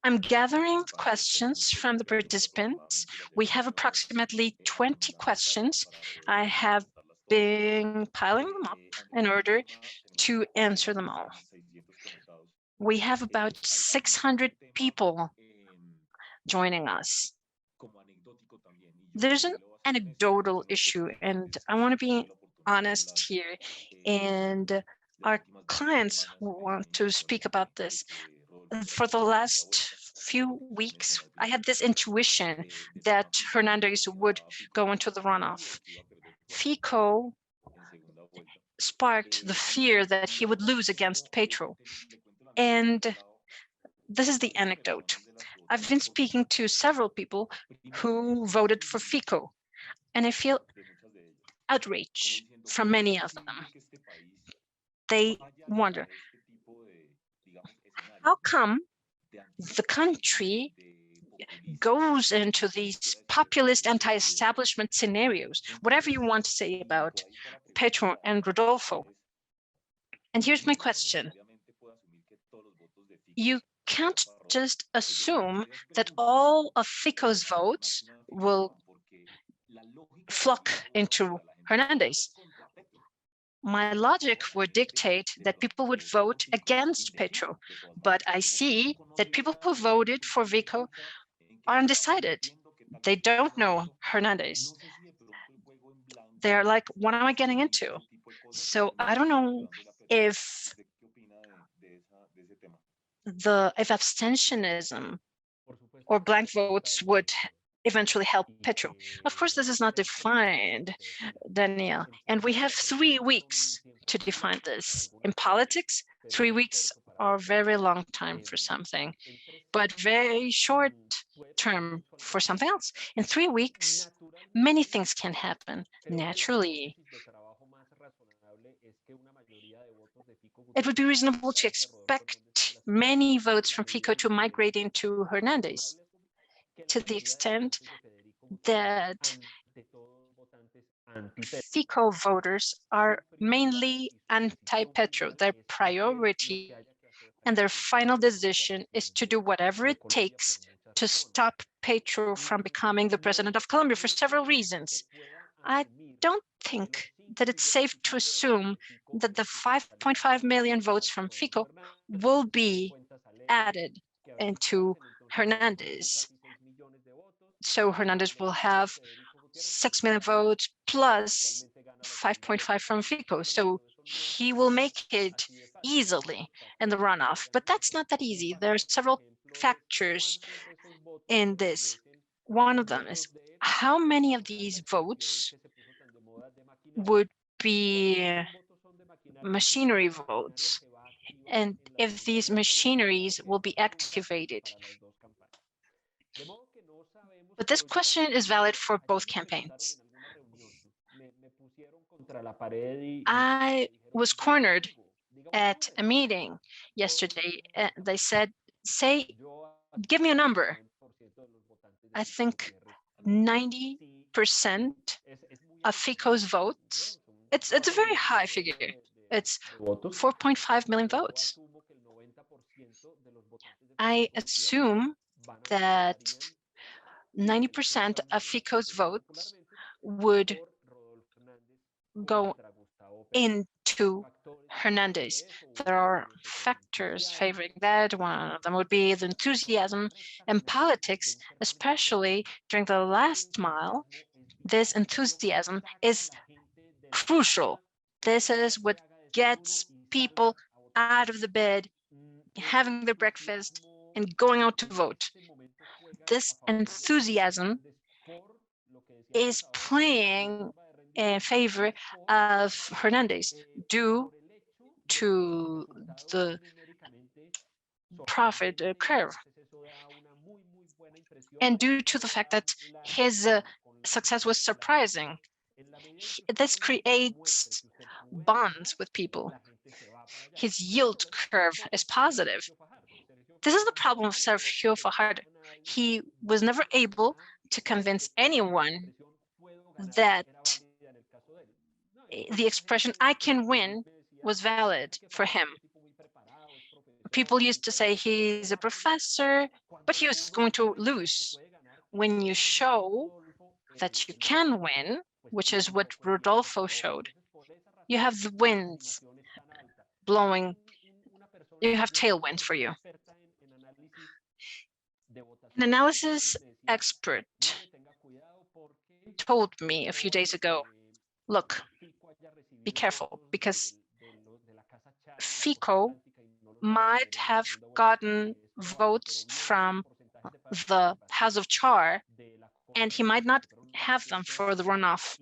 Speaker 2: I'm gathering questions from the participants. We have approximately 20 questions. I have been piling them up in order to answer them all. We have about 600 people joining us. There's an anecdotal issue, and I want to be honest here. And our clients want to speak about this. For the last few weeks, I had this intuition that Hernandez would go into the runoff. Fico sparked the fear that he would lose against Petro. And this is the anecdote. I've been speaking to several people who voted for Fico, and I feel outrage from many of them. They wonder, how come the country goes into these populist anti-establishment scenarios, whatever you want to say about Petro and Rodolfo? And here's my question. You can't just assume that all of Fico's votes will flock into Hernandez. My logic would dictate that people would vote against Petro, but I see that people who voted for Fico are undecided. They don't know Hernandez. They're like, what am I getting into? So I don't know if abstentionism or blank votes would eventually help Petro. Of course, this is not defined, Danielle, and we have 3 weeks to define this. In politics, 3 weeks are a very long time for something, but very short term for something else. In 3 weeks, many things can happen naturally. It would be reasonable to expect many votes from Fico to migrate into Hernandez, to the extent that Fico voters are mainly anti-Petro. Their priority and their final decision is to do whatever it takes to stop Petro from becoming the president of Colombia for several reasons. I don't think that it's safe to assume that the 5.5 million votes from Fico will be added into Hernandez. So Hernandez will have 6 million votes plus 5.5 from Fico. So he will make it easily in the runoff, but that's not that easy. There are several factors in this. One of them is how many of these votes would be machinery votes, and if these machineries will be activated. But this question is valid for both campaigns. I was cornered at a meeting yesterday. They said, give me a number. I think 90% of FICO's votes, it's a very high figure. It's 4.5 million votes. I assume that 90% of FICO's votes would go into Hernandez. There are factors favoring that. One of them would be the enthusiasm in politics, especially during the last mile. This enthusiasm is crucial. This is what gets people out of the bed, having their breakfast, and going out to vote. This enthusiasm is playing in favor of Hernandez due to the profit curve and due to the fact that his success was surprising. This creates bonds with people. His yield curve is positive. This is the problem of Sergio Fajardo. He was never able to convince anyone that the expression "I can win" was valid for him. People used to say he's a professor, but he was going to lose. When you show that you can win, which is what Rodolfo showed, you have the winds blowing, you have tailwinds for you. An analysis expert told me a few days ago, look, be careful, because FICO might have gotten votes from the House of Char, and he might not have them for the runoff.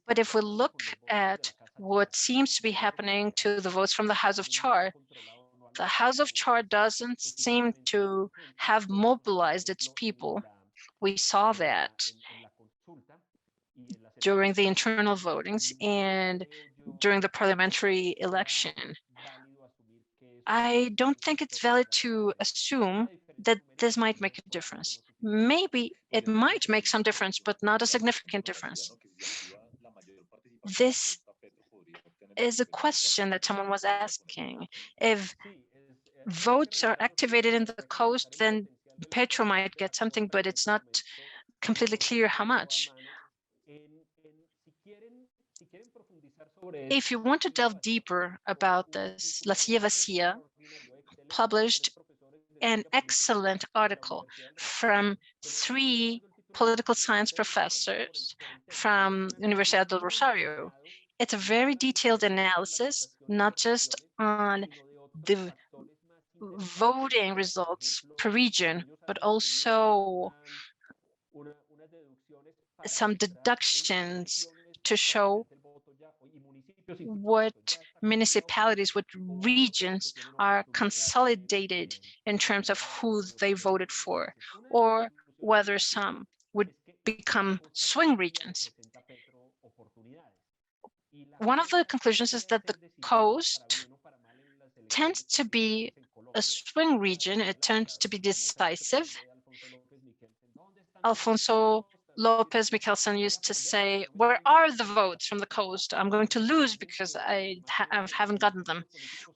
Speaker 2: But if we look at what seems to be happening to the votes from the House of Char, the House of Char doesn't seem to have mobilized its people. We saw that during the internal votings and during the parliamentary election. I don't think it's valid to assume that this might make a difference. Maybe it might make some difference, but not a significant difference. This is a question that someone was asking. If votes are activated in the coast, then Petro might get something, but it's not completely clear how much. If you want to delve deeper about this, La Silla Vacía published an excellent article from 3 political science professors from Universidad del Rosario. It's a very detailed analysis, not just on the voting results per region, but also some deductions to show what municipalities, what regions are consolidated in terms of who they voted for, or whether some would become swing regions. One of the conclusions is that the coast tends to be a swing region. It tends to be decisive. Alfonso Lopez Michelson used to say, where are the votes from the coast? I'm going to lose because I haven't gotten them.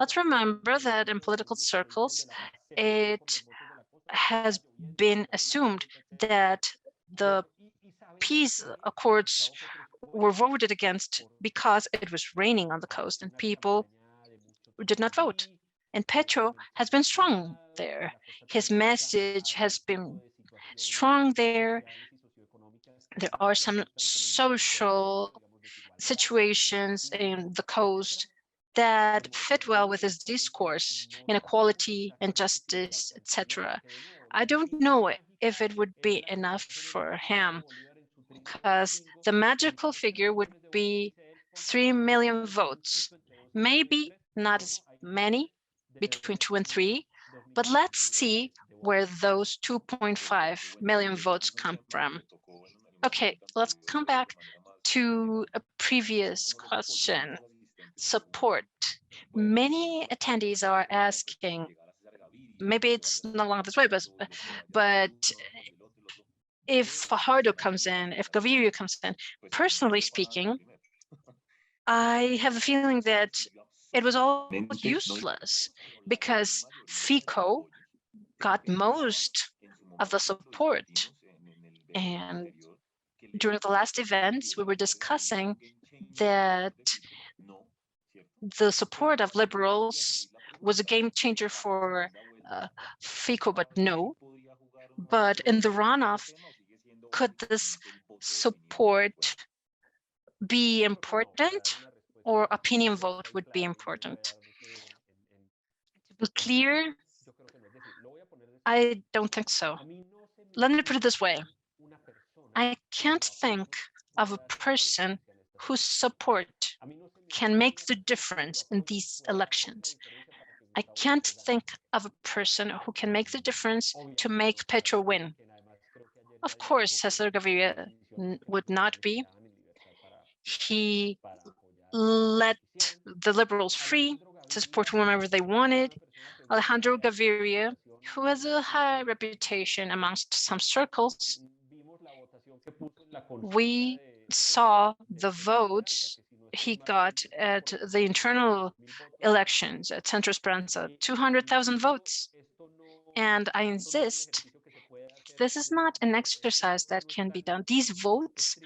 Speaker 2: Let's remember that in political circles, it has been assumed that the peace accords were voted against because it was raining on the coast and people did not vote. And Petro has been strong there. His message has been strong there. There are some social situations in the coast that fit well with his discourse, inequality and justice, etc. I don't know if it would be enough for him, because the magical figure would be 3 million votes. Maybe not as many, between 2 and 3, but let's see where those 2.5 million votes come from. Okay, let's come back to a previous question, support. Many attendees are asking, maybe it's no longer this way, but if Fajardo comes in, if Gaviria comes in, personally speaking, I have a feeling that it was all useless because FICO got most of the support. And during the last events, we were discussing that the support of liberals was a game changer for FICO, but no. But in the runoff, could this support be important, or opinion vote would be important? To be clear, I don't think so. Let me put it this way. I can't think of a person whose support can make the difference in these elections. I can't think of a person who can make the difference to make Petro win. Of course, Cesar Gaviria would not be. He let the liberals free to support whomever they wanted. Alejandro Gaviria, who has a high reputation amongst some circles, we saw the votes he got at the internal elections at Centro Esperanza, 200,000 votes. And I insist, this is not an exercise that can be done. These votes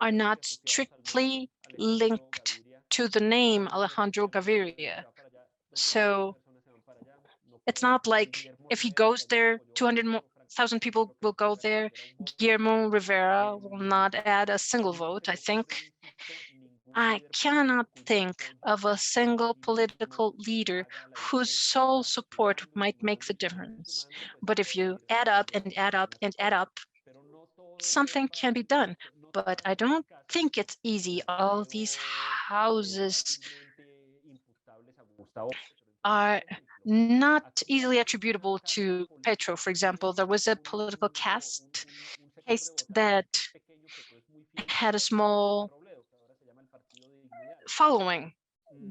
Speaker 2: are not strictly linked to the name Alejandro Gaviria. So it's not like if he goes there, 200,000 people will go there. Guillermo Rivera will not add a single vote, I think. I cannot think of a single political leader whose sole support might make the difference. But if you add up and add up and add up, something can be done. But I don't think it's easy. All these houses are not easily attributable to Petro. For example, there was a political case that had a small following,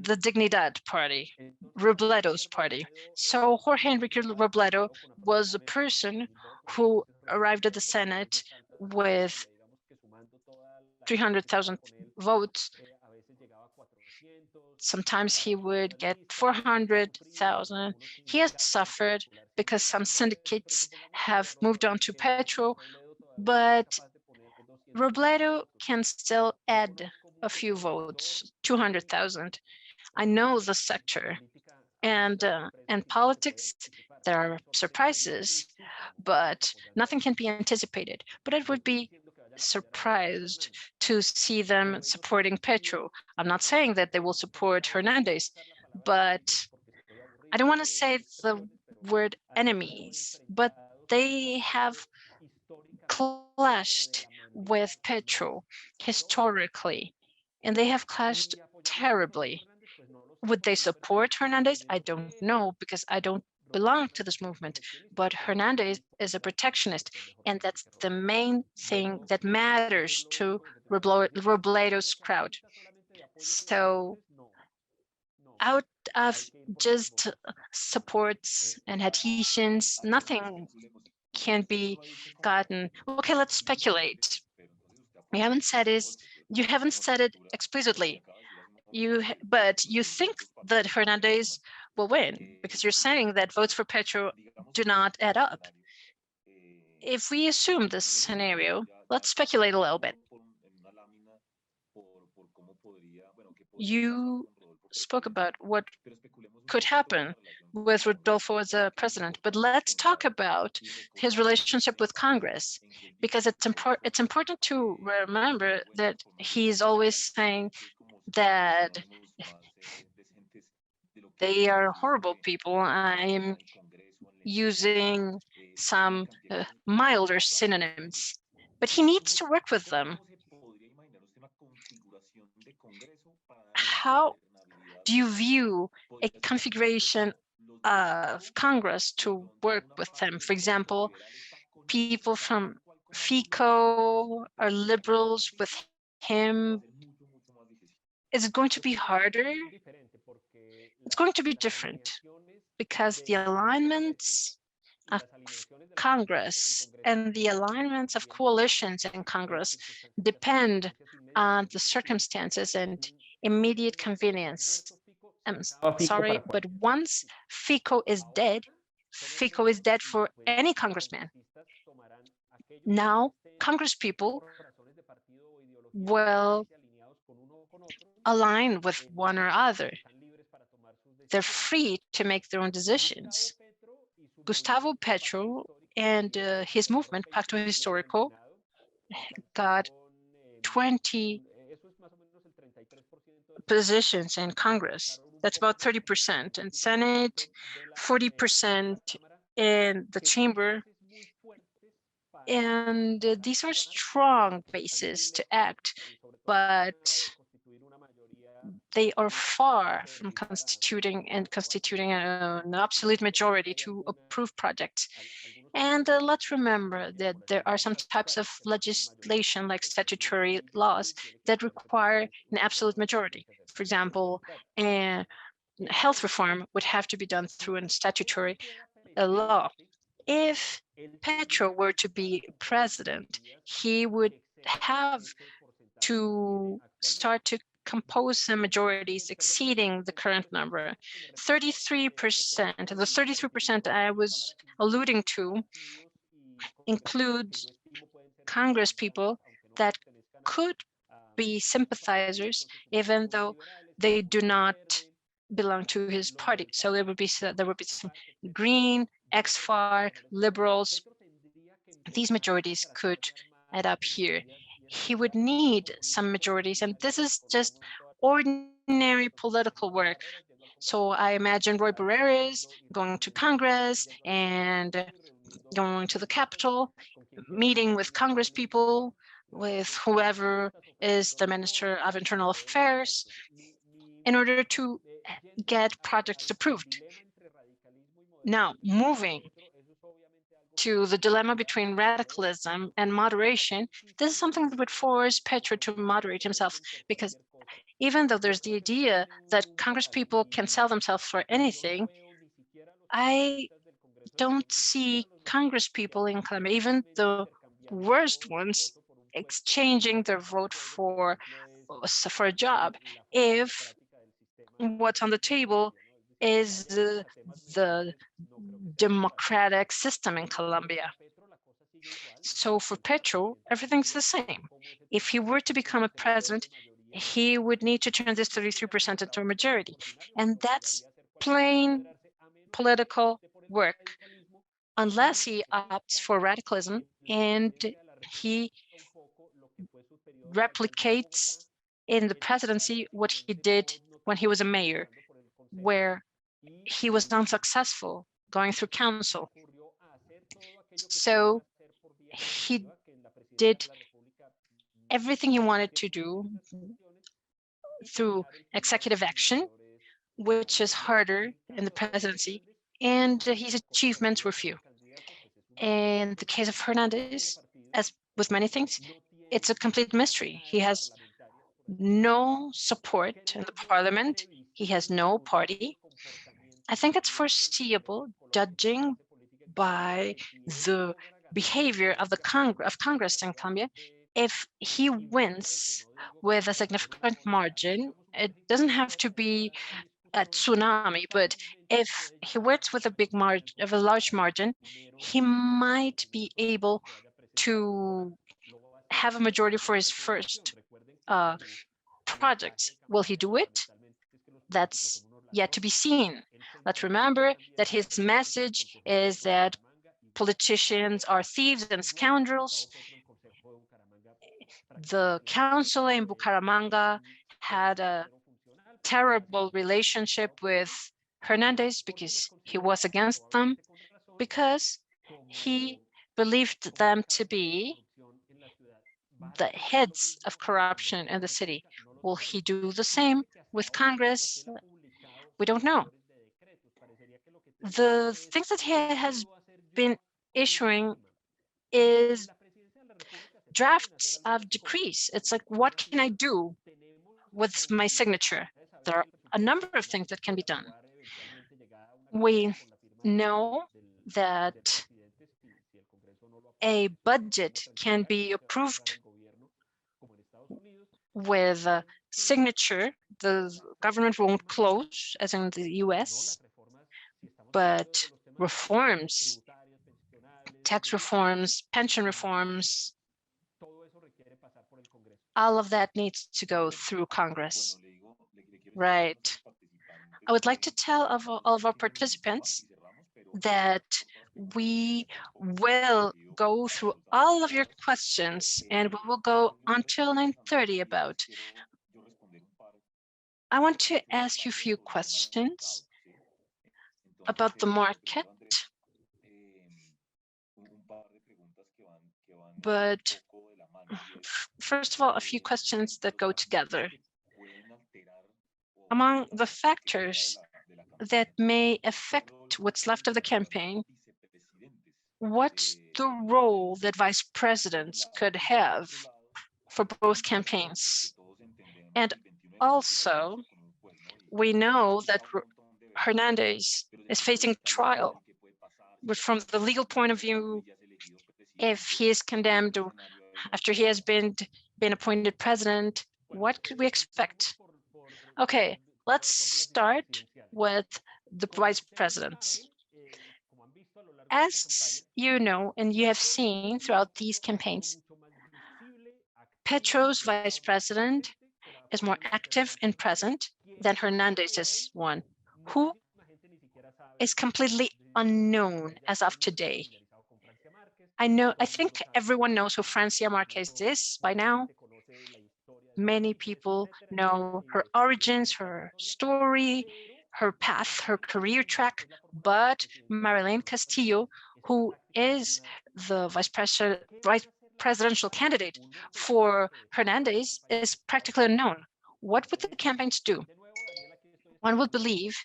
Speaker 2: the Dignidad party, Robledo's party. So Jorge Enrique Robledo was a person who arrived at the Senate with 300,000 votes. Sometimes he would get 400,000. He has suffered because some syndicates have moved on to Petro, but Robledo can still add a few votes, 200,000. I know the sector, and in politics, there are surprises, but nothing can be anticipated. But I would be surprised to see them supporting Petro. I'm not saying that they will support Hernandez, but I don't want to say the word enemies, but they have clashed with Petro historically, and they have clashed terribly. Would they support Hernandez? I don't know, because I don't belong to this movement. But Hernandez is a protectionist, and that's the main thing that matters to Robledo's crowd. So out of just supports and adhesions, nothing can be gotten. Okay, let's speculate. You haven't said it explicitly. But you think that Hernandez will win because you're saying that votes for Petro do not add up. If we assume this scenario, let's speculate a little bit. You spoke about what could happen with Rodolfo as a president, but let's talk about his relationship with Congress, because it's important to remember that he's always saying that they are horrible people. I'm using some milder synonyms, but he needs to work with them. How do you view a configuration of Congress to work with them? For example, people from FICO are liberals with him, is it going to be harder? It's going to be different because the alignments of Congress and the alignments of coalitions in Congress depend on the circumstances and immediate convenience. I'm sorry, but once FICO is dead for any congressman. Now, Congress people will align with one or other. They're free to make their own decisions. Gustavo Petro and his movement, Pacto Histórico, got 20 positions in Congress. That's about 30%, in Senate, 40% in the chamber. And these are strong bases to act, but they are far from constituting an absolute majority to approve projects. And let's remember that there are some types of legislation, like statutory laws, that require an absolute majority. For example, health reform would have to be done through a statutory law. If Petro were to be president, he would have to start to compose some majorities exceeding the current number. 33%, the 33% I was alluding to includes Congress people that could be sympathizers, even though they do not belong to his party. So there would be some Green, ex-FARC, liberals. These majorities could add up here. He would need some majorities, and this is just ordinary political work. So I imagine Roy Barreras going to Congress and going to the Capitol, meeting with Congress people, with whoever is the Minister of Internal Affairs, in order to get projects approved. Now, moving to the dilemma between radicalism and moderation, this is something that would force Petro to moderate himself, because even though there's the idea that Congress people can sell themselves for anything, I don't see Congress people in Colombia, even the worst ones, exchanging their vote for a job if what's on the table is the democratic system in Colombia. So for Petro, everything's the same. If he were to become a president, he would need to turn this 33% into a majority. And that's plain political work, unless he opts for radicalism and he replicates in the presidency what he did when he was a mayor, where he was unsuccessful going through council. So he did everything he wanted to do through executive action, which is harder in the presidency, and his achievements were few. In the case of Hernandez, as with many things, it's a complete mystery. He has no support in the parliament. He has no party. I think it's foreseeable, judging by the behavior of Congress in Colombia, if he wins with a significant margin. It doesn't have to be a tsunami, but if he wins with a large margin, he might be able to have a majority for his first projects. Will he do it? That's yet to be seen. Let's remember that his message is that politicians are thieves and scoundrels. The council in Bucaramanga had a terrible relationship with Hernandez because he was against them, because he believed them to be the heads of corruption in the city. Will he do the same with Congress? We don't know. The things that he has been issuing is drafts of decrees. It's like, what can I do with my signature? There are a number of things that can be done. We know that a budget can be approved with a signature. The government won't close, as in the US, but reforms, tax reforms, pension reforms, all of that needs to go through Congress. Right. I would like to tell all of our participants that we will go through all of your questions and we will go until 9:30 about. I want to ask you a few questions about the market, but first of all, a few questions that go together. Among the factors that may affect what's left of the campaign, what's the role that vice presidents could have for both campaigns? And also, we know that Hernandez is facing trial, but from the legal point of view, if he is condemned after he has been appointed president, what could we expect? Okay, let's start with the vice presidents. As you know, and you have seen throughout these campaigns, Petro's vice president is more active and present than Hernandez's one, who is completely unknown as of today. I think everyone knows who Francia Marquez is by now. Many people know her origins, her story, her path, her career track, but Marilyn Castillo, who is the vice presidential candidate for Hernandez, is practically unknown. What would the campaigns do? One would believe,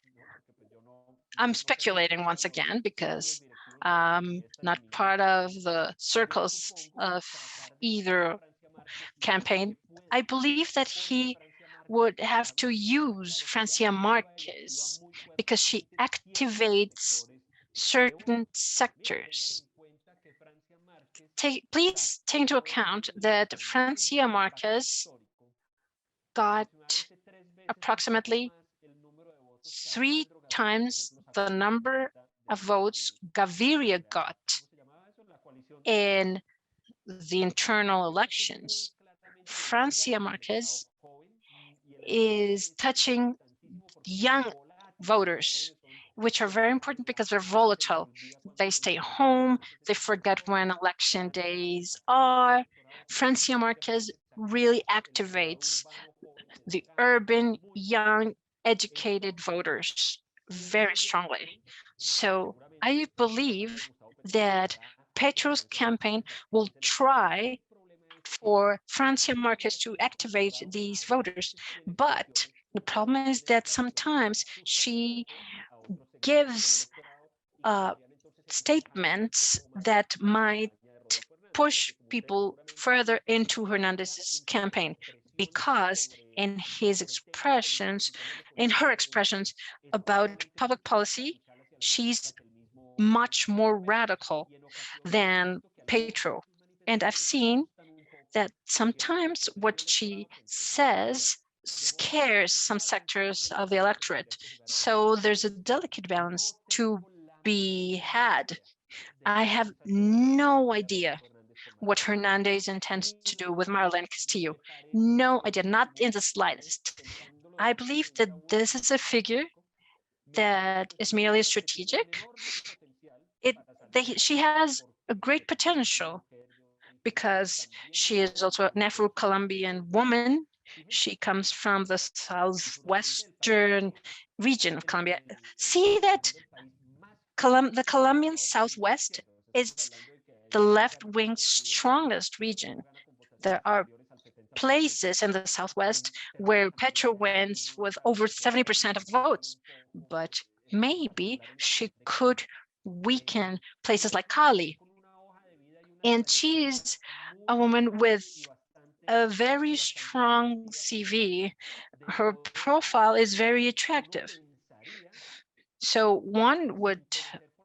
Speaker 2: I'm speculating once again because I'm not part of the circles of either campaign. I believe that he would have to use Francia Marquez because she activates certain sectors. Please take into account that Francia Marquez got approximately 3 times the number of votes Gaviria got in the internal elections. Francia Marquez is touching young voters, which are very important because they're volatile. They stay home, they forget when election days are. Francia Marquez really activates the urban, young, educated voters very strongly. So I believe that Petro's campaign will try for Francia Marquez to activate these voters. But the problem is that sometimes she gives statements that might push people further into Hernandez's campaign because in her expressions about public policy, she's much more radical than Petro. And I've seen that sometimes what she says scares some sectors of the electorate. So there's a delicate balance to be had. I have no idea what Hernandez intends to do with Marlene Castillo. No idea, not in the slightest. I believe that this is a figure that is merely strategic. She has a great potential because she is also an Afro-Colombian woman. She comes from the southwestern region of Colombia. See that the Colombian Southwest is the left-wing strongest region. There are places in the Southwest where Petro wins with over 70% of votes, but maybe she could weaken places like Cali. And she's a woman with a very strong CV. Her profile is very attractive. So one would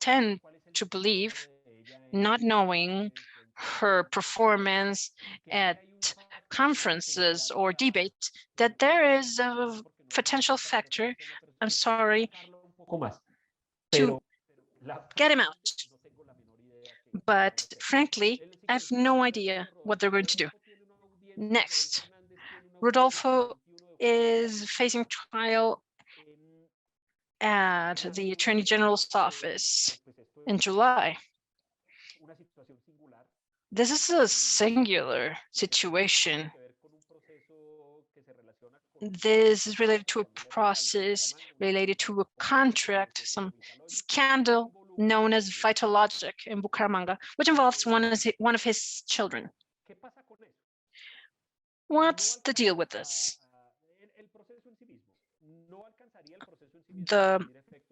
Speaker 2: tend to believe, not knowing her performance at conferences or debates, that there is a potential factor, I'm sorry, to get him out. But frankly, I have no idea what they're going to do. Next, Rodolfo is facing trial at the Attorney General's office in July. This is a singular situation. This is related to a process, related to a contract, some scandal known as Vitalogic in Bucaramanga, which involves one of his children. What's the deal with this? The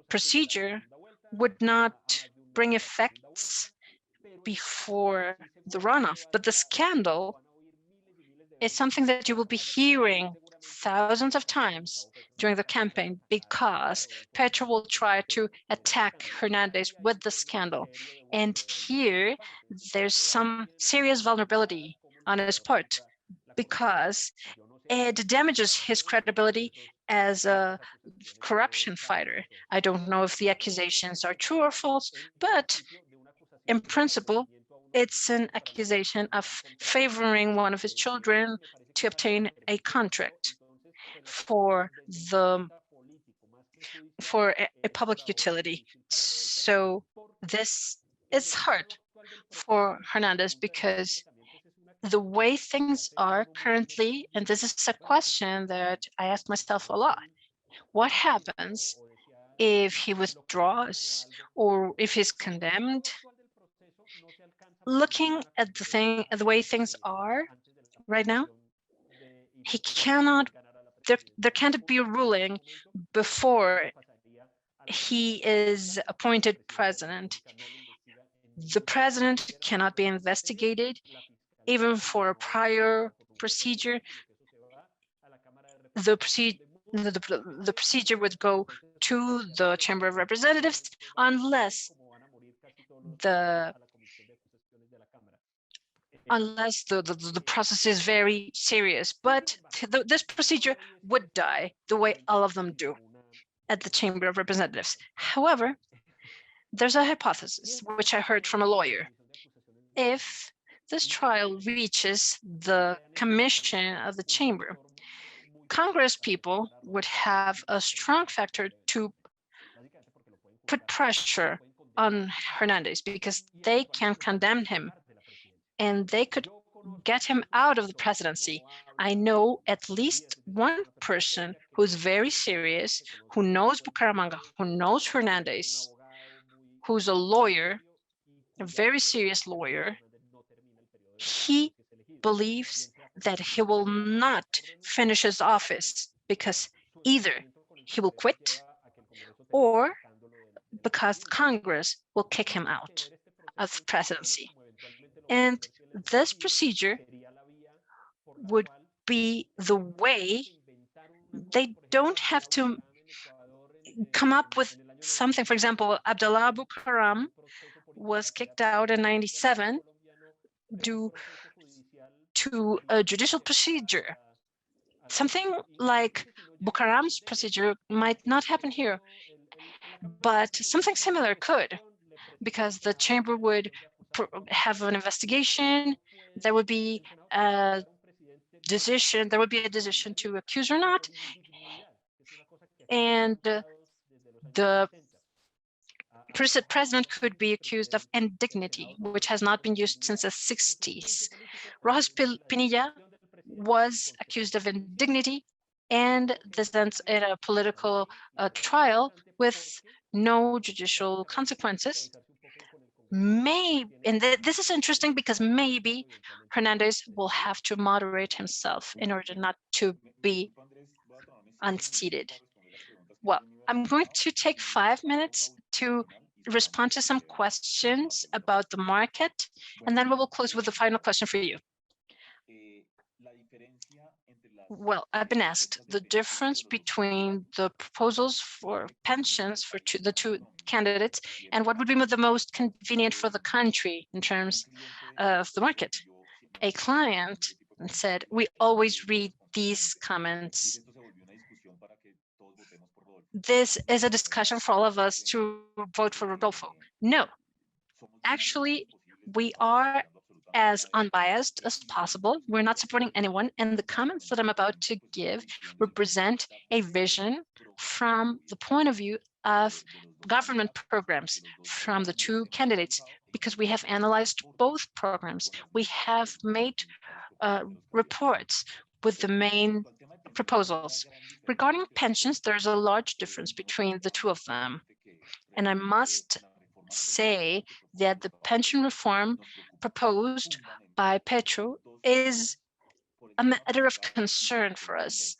Speaker 2: procedure would not bring effects before the runoff, but the scandal is something that you will be hearing thousands of times during the campaign, because Petro will try to attack Hernandez with the scandal. And here, there's some serious vulnerability on his part, because it damages his credibility as a corruption fighter. I don't know if the accusations are true or false, but in principle, it's an accusation of favoring one of his children to obtain a contract for a public utility. So this is hard for Hernandez, because the way things are currently, and this is a question that I ask myself a lot, what happens if he withdraws or if he's condemned? Looking at the way things are right now, he cannot, there can't be a ruling before he is appointed president. The president cannot be investigated, even for a prior procedure. The procedure would go to the Chamber of Representatives unless the process is very serious. But this procedure would die the way all of them do at the Chamber of Representatives. However, there's a hypothesis, which I heard from a lawyer. If this trial reaches the commission of the chamber, Congress people would have a strong factor to put pressure on Hernandez, because they can condemn him and they could get him out of the presidency. I know at least one person who's very serious, who knows Bucaramanga, who knows Hernandez, who's a lawyer, a very serious lawyer. He believes that he will not finish his office, because either he will quit or because Congress will kick him out of presidency. And this procedure would be the way. They don't have to come up with something. For example, Abdallah Bucaram was kicked out in 97 due to a judicial procedure. Something like Bucaram's procedure might not happen here, but something similar could, because the chamber would have an investigation. There would be a decision. There would be a decision to accuse or not, and the president could be accused of indignity, which has not been used since the 60s. Rojas Pinilla was accused of indignity, and this ends in a political trial with no judicial consequences. And this is interesting, because maybe Hernandez will have to moderate himself in order not to be unseated. Well, I'm going to take 5 minutes to respond to some questions about the market, and then we will close with the final question for you. Well, I've been asked the difference between the proposals for pensions for the two candidates and what would be the most convenient for the country in terms of the market. A client said, we always read these comments. This is a discussion for all of us to vote for Rodolfo. No, actually, we are as unbiased as possible. We're not supporting anyone. And the comments that I'm about to give represent a vision from the point of view of government programs from the two candidates, because we have analyzed both programs. We have made reports with the main proposals. Regarding pensions, there's a large difference between the two of them. And I must say that the pension reform proposed by Petro is a matter of concern for us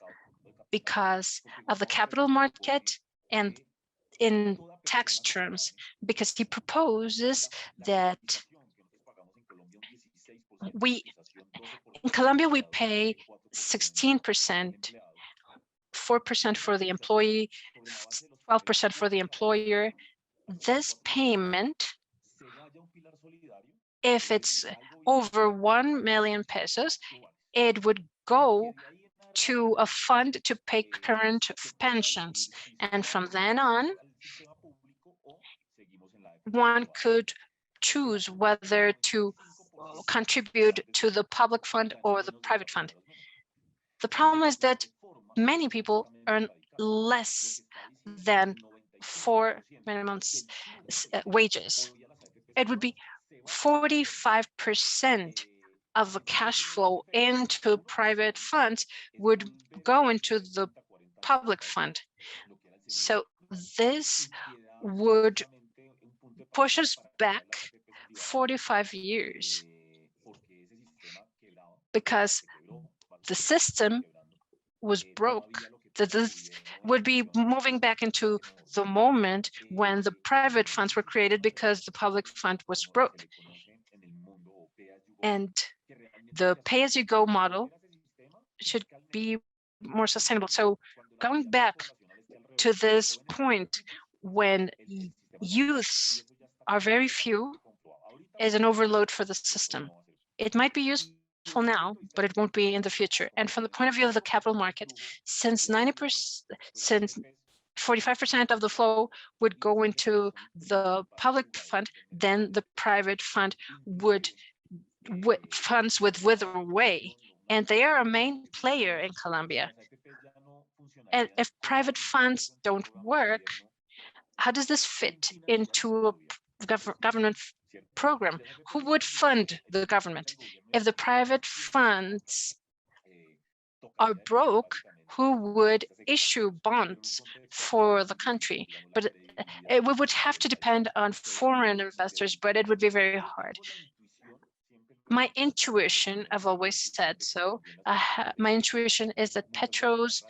Speaker 2: because of the capital market and in tax terms, because he proposes that in Colombia, we pay 16%, 4% for the employee, 12% for the employer. This payment, if it's over 1 million pesos, it would go to a fund to pay current pensions. And from then on, one could choose whether to contribute to the public fund or the private fund. The problem is that many people earn less than 4 minimum wages. It would be 45% of the cash flow into private funds would go into the public fund. So this would push us back 45 years because the system was broke. That this would be moving back into the moment when the private funds were created because the public fund was broke. And the pay-as-you-go model should be more sustainable. So going back to this point, when youths are very few, is an overload for the system. It might be useful now, but it won't be in the future. And from the point of view of the capital market, since 45% of the flow would go into the public fund, then the private fund funds would wither away. And they are a main player in Colombia. And if private funds don't work, how does this fit into a government program? Who would fund the government? If the private funds are broke, who would issue bonds for the country? But we would have to depend on foreign investors, but it would be very hard. My intuition, I've always said so, my intuition is that Petro's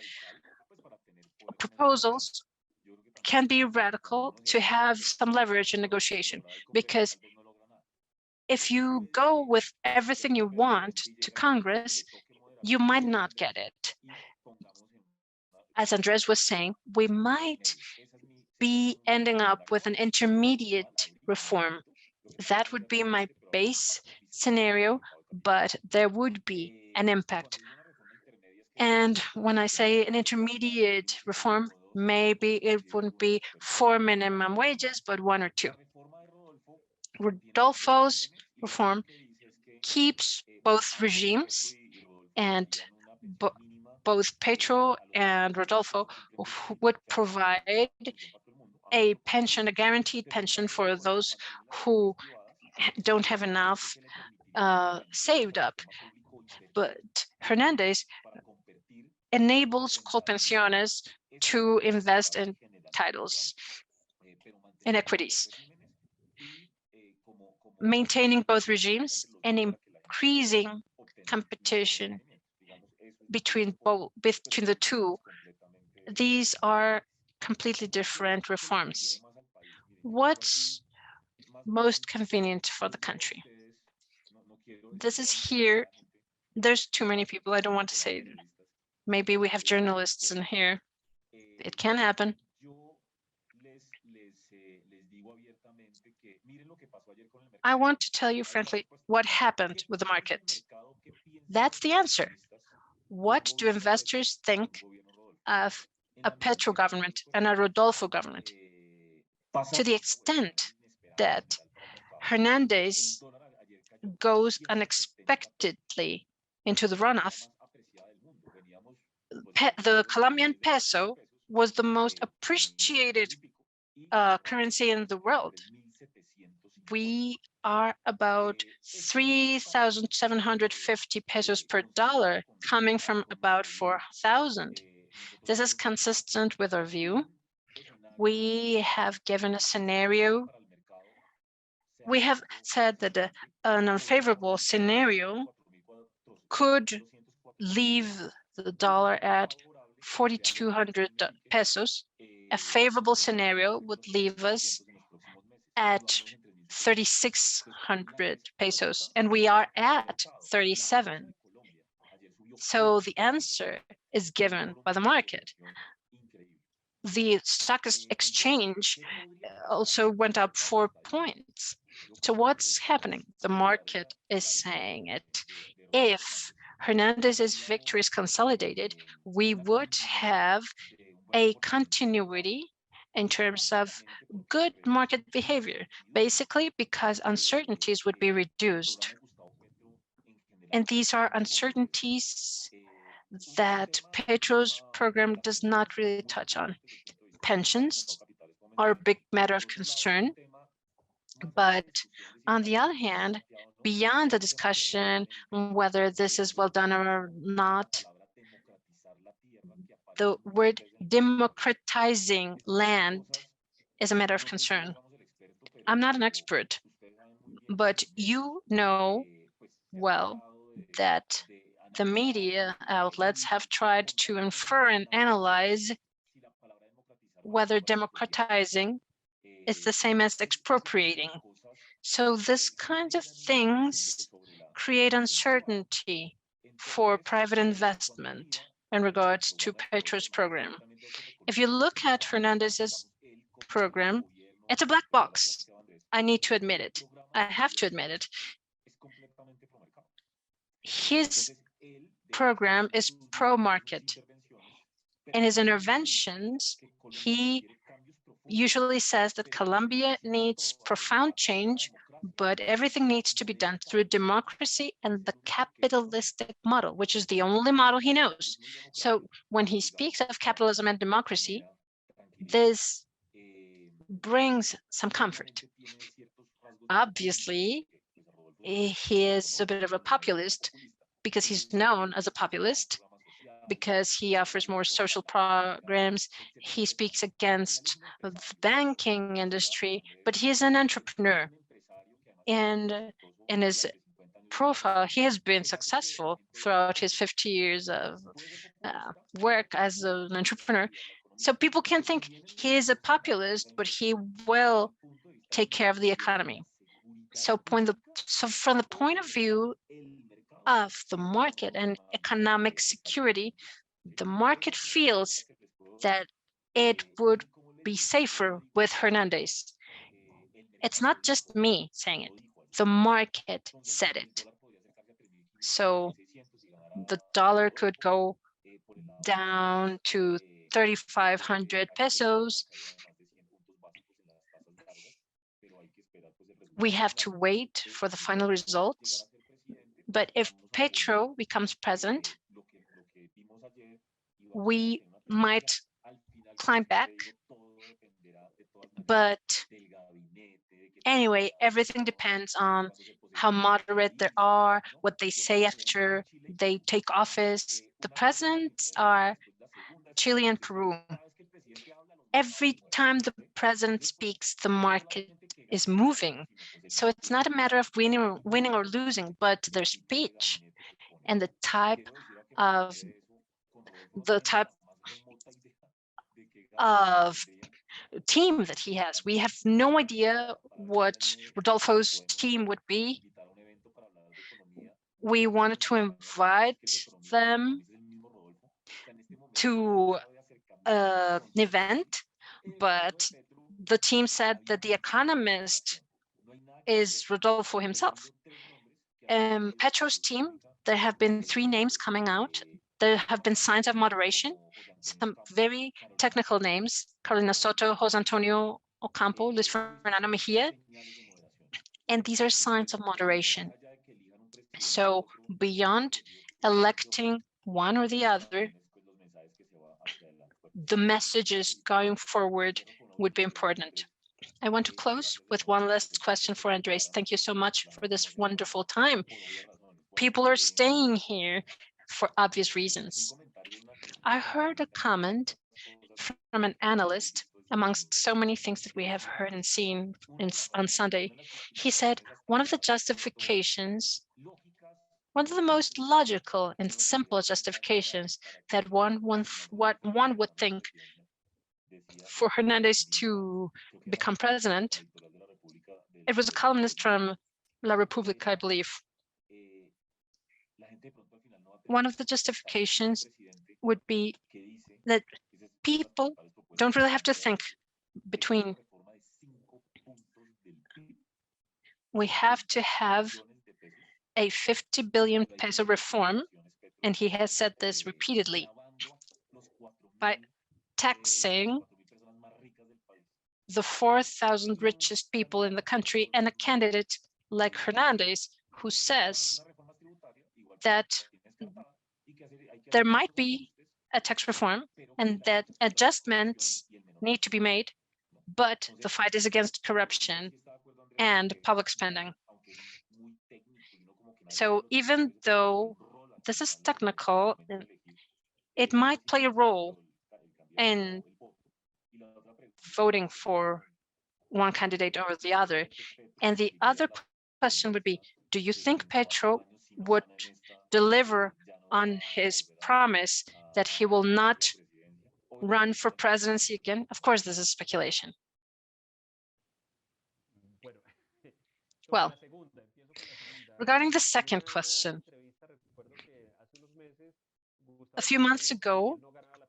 Speaker 2: proposals can be radical to have some leverage in negotiation, because if you go with everything you want to Congress, you might not get it. As Andres was saying, we might be ending up with an intermediate reform. That would be my base scenario, but there would be an impact. And when I say an intermediate reform, maybe it wouldn't be 4 minimum wages, but 1 or 2. Rodolfo's reform keeps both regimes, and both Petro and Rodolfo would provide a pension, a guaranteed pension for those who don't have enough saved up. But Hernandez enables Colpensiones to invest in titles, in equities, maintaining both regimes and increasing competition between the two. These are completely different reforms. what's most convenient for the country. This is here. There's too many people. I don't want to say. Maybe we have journalists in here. It can happen. I want to tell you frankly what happened with the market. That's the answer. What do investors think of a Petro government and a Rodolfo government? To the extent that Hernandez goes unexpectedly into the runoff, the Colombian peso was the most appreciated currency in the world. We are about 3,750 pesos per dollar, coming from about 4,000. This is consistent with our view. We have given a scenario. We have said that an unfavorable scenario could leave the dollar at 4,200 pesos. A favorable scenario would leave us at 3,600 pesos, and we are at 37. So the answer is given by the market. The stock exchange also went up 4 points. So what's happening? The market is saying it. If Hernandez's victory is consolidated, we would have a continuity in terms of good market behavior, basically because uncertainties would be reduced. And these are uncertainties that Petro's program does not really touch on. Pensions are a big matter of concern, but on the other hand, beyond the discussion on whether this is well done or not, the word democratizing land is a matter of concern. I'm not an expert, but you know well that the media outlets have tried to infer and analyze whether democratizing is the same as expropriating. So this kind of things create uncertainty for private investment in regards to Petro's program. If you look at Hernandez's program, it's a black box. I need to admit it. I have to admit it. His program is pro-market. In his interventions, he usually says that Colombia needs profound change, but everything needs to be done through democracy and the capitalistic model, which is the only model he knows. So when he speaks of capitalism and democracy, this brings some comfort. Obviously, he is a bit of a populist because he's known as a populist, because he offers more social programs. He speaks against the banking industry, but he is an entrepreneur. And in his profile, he has been successful throughout his 50 years of work as an entrepreneur. So people can think he is a populist, but he will take care of the economy. So from the point of view of the market and economic security, the market feels that it would be safer with Hernandez. It's not just me saying it. The market said it. So the dollar could go down to 3,500 pesos. We have to wait for the final results. But if Petro becomes president, we might climb back. But anyway, everything depends on how moderate they are, what they say after they take office. The presidents are Chile and Peru. Every time the president speaks, the market is moving. So it's not a matter of winning or losing, but their speech and the type of team that he has. We have no idea what Rodolfo's team would be. We wanted to invite them to an event, but the team said that the economist is Rodolfo himself. Petro's team, there have been 3 names coming out. There have been signs of moderation, some very technical names: Carolina Soto, Jose Antonio Ocampo, Luis Fernando Mejía, and these are signs of moderation. So beyond electing one or the other, the messages going forward would be important. I want to close with one last question for Andrés. Thank you so much for this wonderful time. People are staying here for obvious reasons. I heard a comment from an analyst amongst so many things that we have heard and seen on Sunday. He said one of the justifications, one of the most logical and simple justifications that what one would think for Hernandez to become president, it was a columnist from La República, I believe. One of the justifications would be that people don't really have to think between. We have to have a 50 billion peso reform, and he has said this repeatedly, by taxing the 4,000 richest people in the country, and a candidate like Hernandez, who says that there might be a tax reform and that adjustments need to be made, but the fight is against corruption and public spending. So even though this is technical, it might play a role in voting for one candidate or the other. And the other question would be, do you think Petro would deliver on his promise that he will not run for presidency again? Of course, this is speculation. Well, regarding the second question, a few months ago,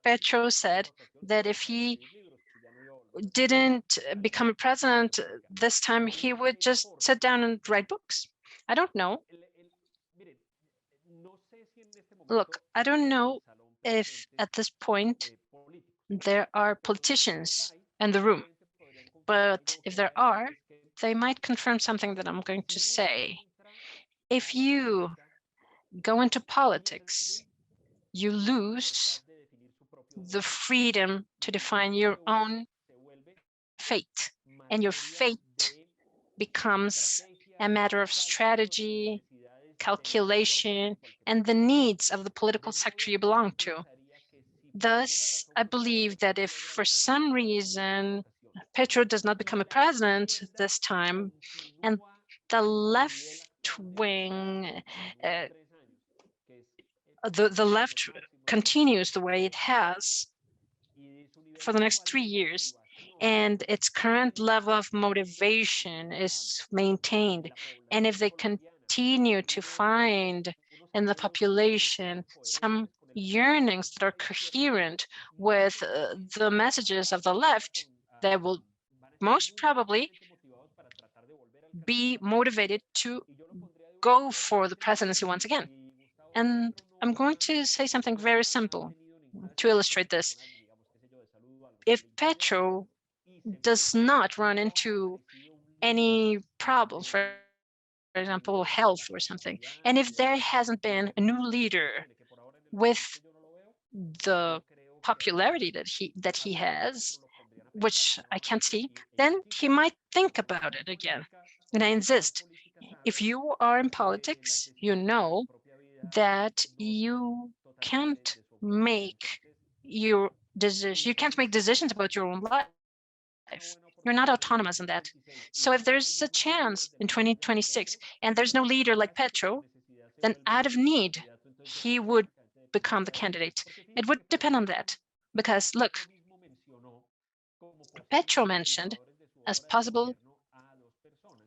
Speaker 2: Petro said that if he didn't become a president this time, he would just sit down and write books. I don't know. Look, I don't know if at this point there are politicians in the room, but if there are, they might confirm something that I'm going to say. If you go into politics, you lose the freedom to define your own fate, and your fate becomes a matter of strategy, calculation, and the needs of the political sector you belong to. Thus, I believe that if for some reason Petro does not become a president this time, and the left wing, the left continues the way it has for the next 3 years, and its current level of motivation is maintained, and if they continue to find in the population some yearnings that are coherent with the messages of the left, they will most probably be motivated to go for the presidency once again. And I'm going to say something very simple to illustrate this. If Petro does not run into any problems, for example, health or something, and if there hasn't been a new leader with the popularity that he has, which I can't see, then he might think about it again. And I insist, if you are in politics, you know that you can't make your decision. You can't make decisions about your own life. You're not autonomous in that. So if there's a chance in 2026 and there's no leader like Petro, then out of need, he would become the candidate. It would depend on that. Because look, Petro mentioned as possible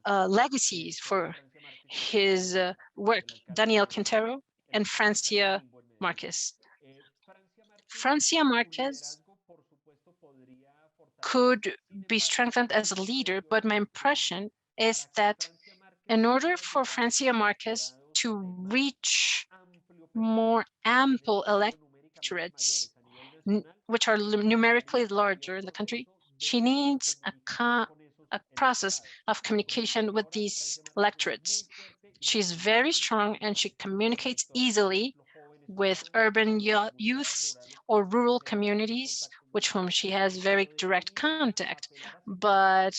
Speaker 2: legacies for his work, Daniel Quintero and Francia Marquez. Francia Marquez could be strengthened as a leader, but my impression is that in order for Francia Marquez to reach more ample electorates, which are numerically larger in the country, she needs a process of communication with these electorates. She's very strong and she communicates easily with urban youths or rural communities, with whom she has very direct contact. But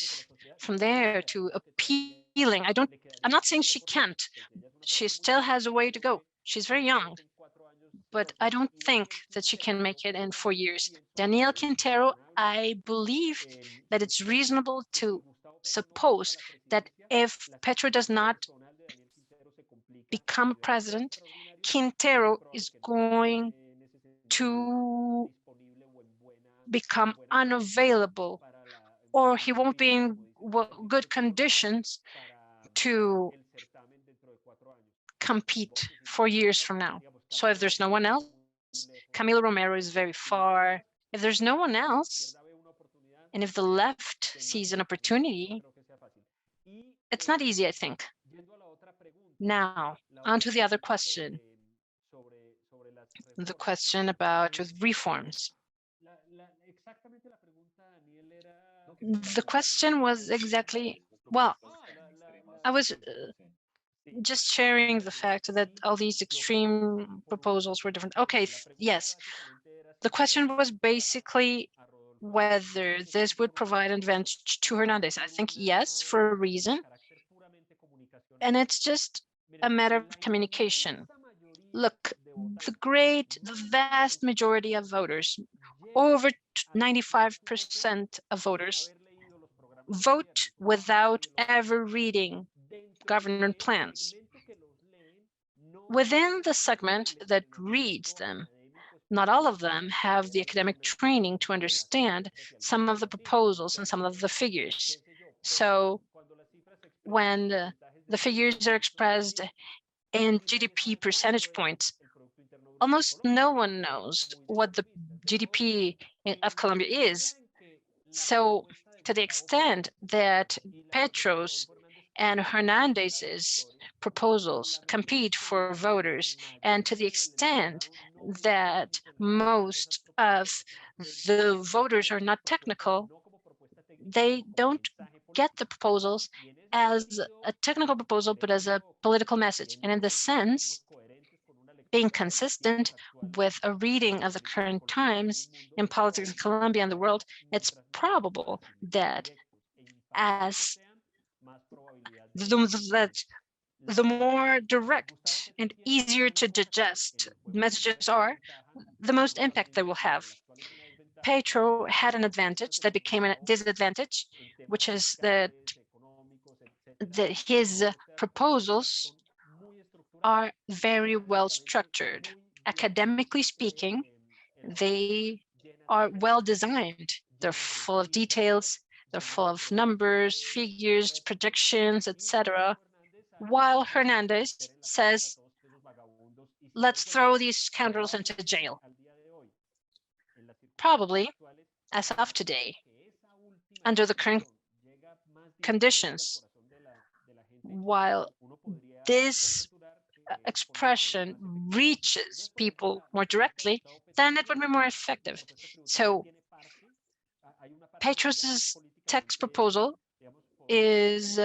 Speaker 2: from there to appealing, I'm not saying she can't. She still has a way to go. She's very young, but I don't think that she can make it in 4 years. Daniel Quintero, I believe that it's reasonable to suppose that if Petro does not become president, Quintero is going to become unavailable, or he won't be in good conditions to compete 4 years from now. So if there's no one else, Camilo Romero is very far. If there's no one else, and if the left sees an opportunity, it's not easy, I think. Now, on to the other question, the question about reforms. The question was exactly, well, I was just sharing the fact that all these extreme proposals were different. Okay, yes. The question was basically whether this would provide an advantage to Hernandez. I think yes, for a reason. And it's just a matter of communication. Look, the vast majority of voters, over 95% of voters, vote without ever reading government plans. Within the segment that reads them, not all of them have the academic training to understand some of the proposals and some of the figures. So when the figures are expressed in GDP percentage points, almost no one knows what the GDP of Colombia is. So to the extent that Petro's and Hernandez's proposals compete for voters, and to the extent that most of the voters are not technical, they don't get the proposals as a technical proposal, but as a political message. And in the sense, being consistent with a reading of the current times in politics in Colombia and the world, it's probable that as the more direct and easier to digest messages are, the most impact they will have. Petro had an advantage that became a disadvantage, which is that his proposals are very well structured. Academically speaking, they are well designed. They're full of details, they're full of numbers, figures, projections, etc. While Hernandez says, let's throw these scoundrels into jail. Probably, as of today, under the current conditions, while this expression reaches people more directly, then it would be more effective. So Petros's text proposal is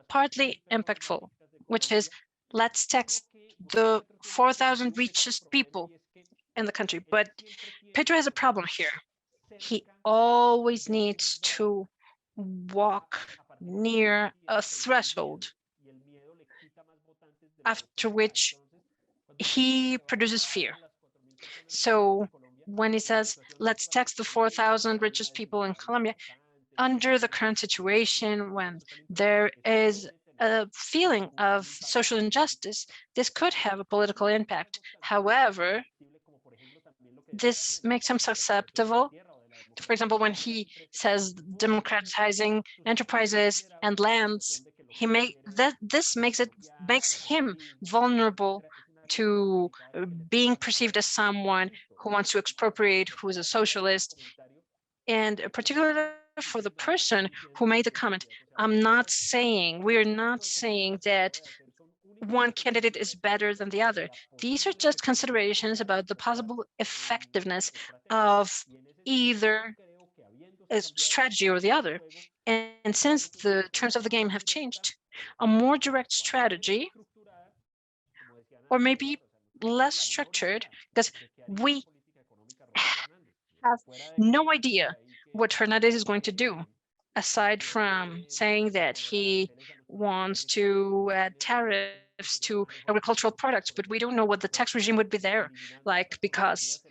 Speaker 2: partly impactful, which is let's tax the 4,000 richest people in the country. But Petro has a problem here. He always needs to walk near a threshold after which he produces fear. So when he says, let's tax the 4,000 richest people in Colombia, under the current situation, when there is a feeling of social injustice, this could have a political impact. However, this makes him susceptible for example, when he says democratizing enterprises and lands, this makes him vulnerable to being perceived as someone who wants to expropriate, who is a socialist, and particularly for the person who made the comment. We're not saying that one candidate is better than the other. These are just considerations about the possible effectiveness of either a strategy or the other. And since the terms of the game have changed, a more direct strategy, or maybe less structured, because we have no idea what Hernandez is going to do, aside from saying that he wants to add tariffs to agricultural products, but we don't know what the tax regime would be there, like, because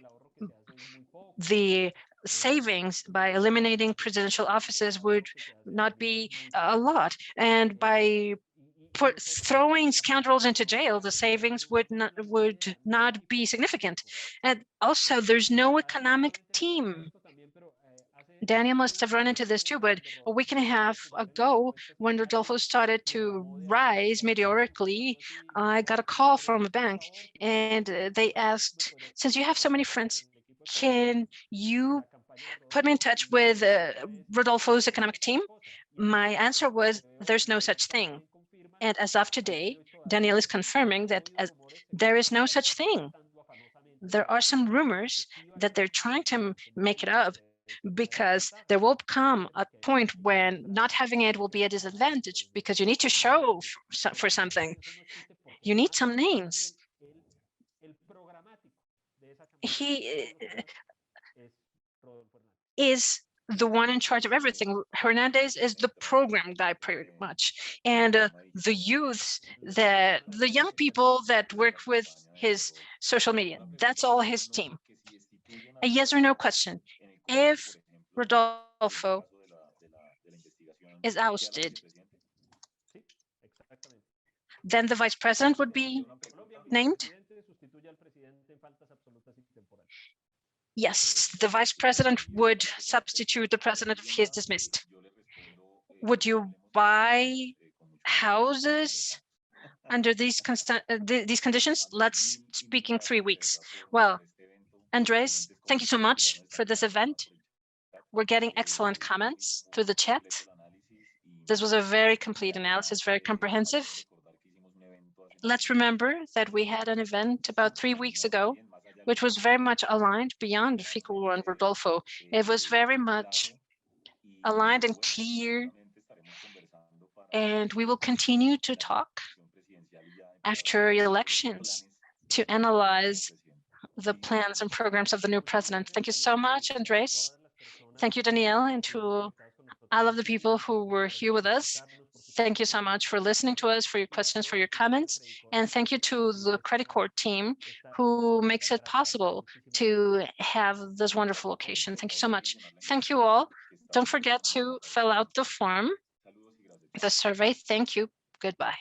Speaker 2: the savings by eliminating presidential offices would not be a lot. And by throwing scoundrels into jail, the savings would not be significant. And also, there's no economic team. Daniel must have run into this too, but a week and a half ago, when Rodolfo started to rise meteorically, I got a call from a bank, and they asked, since you have so many friends, can you put me in touch with Rodolfo's economic team? My answer was, there's no such thing. And as of today, Daniel is confirming that there is no such thing. There are some rumors that they're trying to make it up, because there will come a point when not having it will be a disadvantage, because you need to show for something. You need some names. He is the one in charge of everything. Hernandez is the program guy pretty much. And the the young people that work with his social media, that's all his team. A yes or no question. If Rodolfo is ousted, then the vice president would be named? Yes, the vice president would substitute the president if he is dismissed. Would you buy houses under these conditions? Let's speak in 3 weeks. Well, Andres, thank you so much for this event. We're getting excellent comments through the chat. This was a very complete analysis, very comprehensive. Let's remember that we had an event about 3 weeks ago, which was very much aligned beyond Fico and Rodolfo. It was very much aligned and clear, and we will continue to talk after elections to analyze the plans and programs of the new president. Thank you so much, Andres. Thank you, Danielle, and to all of the people who were here with us. Thank you so much for listening to us, for your questions, for your comments. And thank you to the Credit Court team who makes it possible to have this wonderful occasion. Thank you so much. Thank you all. Don't forget to fill out the form, the survey. Thank you. Goodbye.